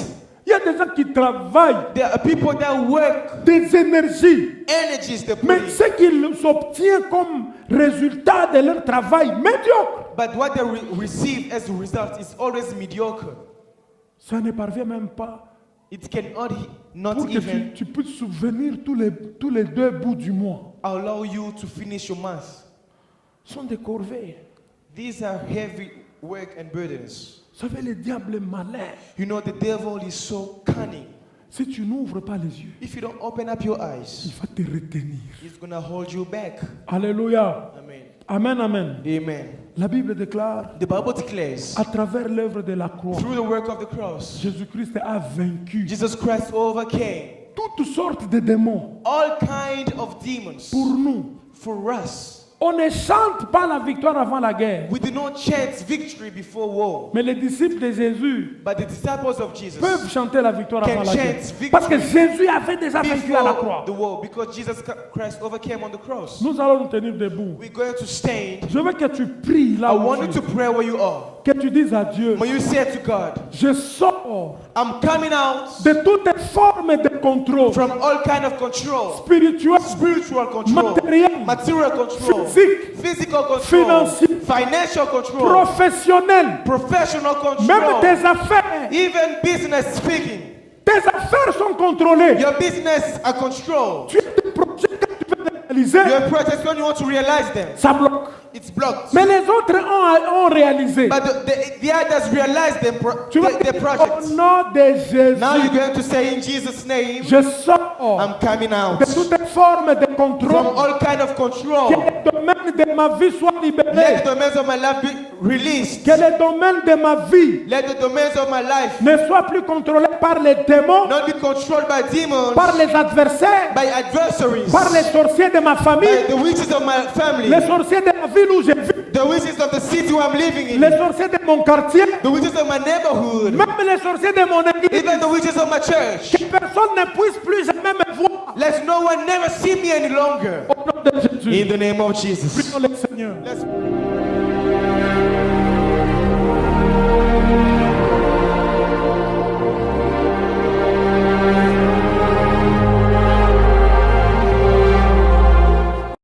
Speaker 1: Il y a des gens qui travaillent
Speaker 2: There are people that work,
Speaker 1: des énergies,
Speaker 2: energies they put
Speaker 1: mais
Speaker 2: in,
Speaker 1: ce qu'ils obtiennent comme résultat de leur travail médiocre,
Speaker 2: but what they receive as a result is always mediocre.
Speaker 1: ça ne parvient même pas
Speaker 2: It can not
Speaker 1: pour que
Speaker 2: even
Speaker 1: tu puisses souvenir tous les 2 bouts du mois.
Speaker 2: allow you to finish your month.
Speaker 1: Ce sont des corvées.
Speaker 2: These are heavy work and burdens.
Speaker 1: Vous savez, le diable est malin.
Speaker 2: You know, the devil is so cunning.
Speaker 1: Si tu n'ouvres pas les yeux,
Speaker 2: If you don't open up your
Speaker 1: il
Speaker 2: eyes,
Speaker 1: va te retenir.
Speaker 2: he's going to hold you back.
Speaker 1: Alléluia.
Speaker 2: Amen.
Speaker 1: Amen, amen.
Speaker 2: Amen.
Speaker 1: La Bible déclare,
Speaker 2: The Bible declares,
Speaker 1: à travers l'œuvre de la croix,
Speaker 2: through the work of the cross,
Speaker 1: Jésus-Christ a vaincu
Speaker 2: Jesus Christ overcame
Speaker 1: toutes sortes de démons
Speaker 2: all kind of demons
Speaker 1: pour nous.
Speaker 2: for us.
Speaker 1: On ne chante pas la victoire avant la guerre.
Speaker 2: We do not chant victory before war,
Speaker 1: Mais les disciples de Jésus
Speaker 2: but the disciples of Jesus
Speaker 1: peuvent chanter la victoire
Speaker 2: can
Speaker 1: avant la
Speaker 2: chant
Speaker 1: guerre.
Speaker 2: victory
Speaker 1: Parce que Jésus avait déjà vaincu à la croix.
Speaker 2: before the war, because Jesus Christ overcame on the cross.
Speaker 1: Nous allons nous tenir debout.
Speaker 2: We're going to stand.
Speaker 1: Je veux que tu pries là
Speaker 2: I
Speaker 1: où
Speaker 2: want
Speaker 1: tu
Speaker 2: you
Speaker 1: es.
Speaker 2: to pray where you are.
Speaker 1: Que tu dises à Dieu,
Speaker 2: When you say to God,
Speaker 1: je sors
Speaker 2: I'm coming out
Speaker 1: de toutes formes de contrôle
Speaker 2: from all kind of control,
Speaker 1: spirituel,
Speaker 2: spiritual control,
Speaker 1: matériel,
Speaker 2: material control,
Speaker 1: physique,
Speaker 2: physical control,
Speaker 1: financier,
Speaker 2: financial control,
Speaker 1: professionnel,
Speaker 2: professional
Speaker 1: même
Speaker 2: control,
Speaker 1: tes affaires.
Speaker 2: even business speaking.
Speaker 1: Tes affaires sont contrôlées.
Speaker 2: Your business are controlled.
Speaker 1: Tu as des projets que tu veux réaliser,
Speaker 2: Your projects, when you want to realize them,
Speaker 1: ça bloque.
Speaker 2: it's blocked.
Speaker 1: Mais les autres ont réalisé.
Speaker 2: But the others realize
Speaker 1: Tu vas
Speaker 2: their
Speaker 1: dire,
Speaker 2: projects.
Speaker 1: au nom de Jésus,
Speaker 2: Now you're going to say in Jesus' name,
Speaker 1: je sors
Speaker 2: I'm coming out
Speaker 1: de toutes formes de
Speaker 2: from
Speaker 1: contrôle.
Speaker 2: all kind of
Speaker 1: Que
Speaker 2: control.
Speaker 1: les domaines de ma vie soient
Speaker 2: Let
Speaker 1: libérés.
Speaker 2: the domains of my life be released.
Speaker 1: Que les domaines de ma vie
Speaker 2: Let the domains of my life
Speaker 1: ne soient plus contrôlés par les démons,
Speaker 2: not be controlled by demons,
Speaker 1: par les adversaires,
Speaker 2: by adversaries,
Speaker 1: par les sorciers de ma
Speaker 2: by
Speaker 1: famille,
Speaker 2: the witches of my family,
Speaker 1: les sorciers de la ville où je vis,
Speaker 2: the witches of the city where I'm living in,
Speaker 1: les sorciers de mon quartier,
Speaker 2: the witches of my neighborhood,
Speaker 1: même les sorciers de mon église.
Speaker 2: even the witches of my church.
Speaker 1: Que personne ne puisse plus jamais me voir.
Speaker 2: Let no one never see me any longer.
Speaker 1: Au nom de Jésus.
Speaker 2: In the name of Jesus.
Speaker 1: Prions le Seigneur.
Speaker 2: Let's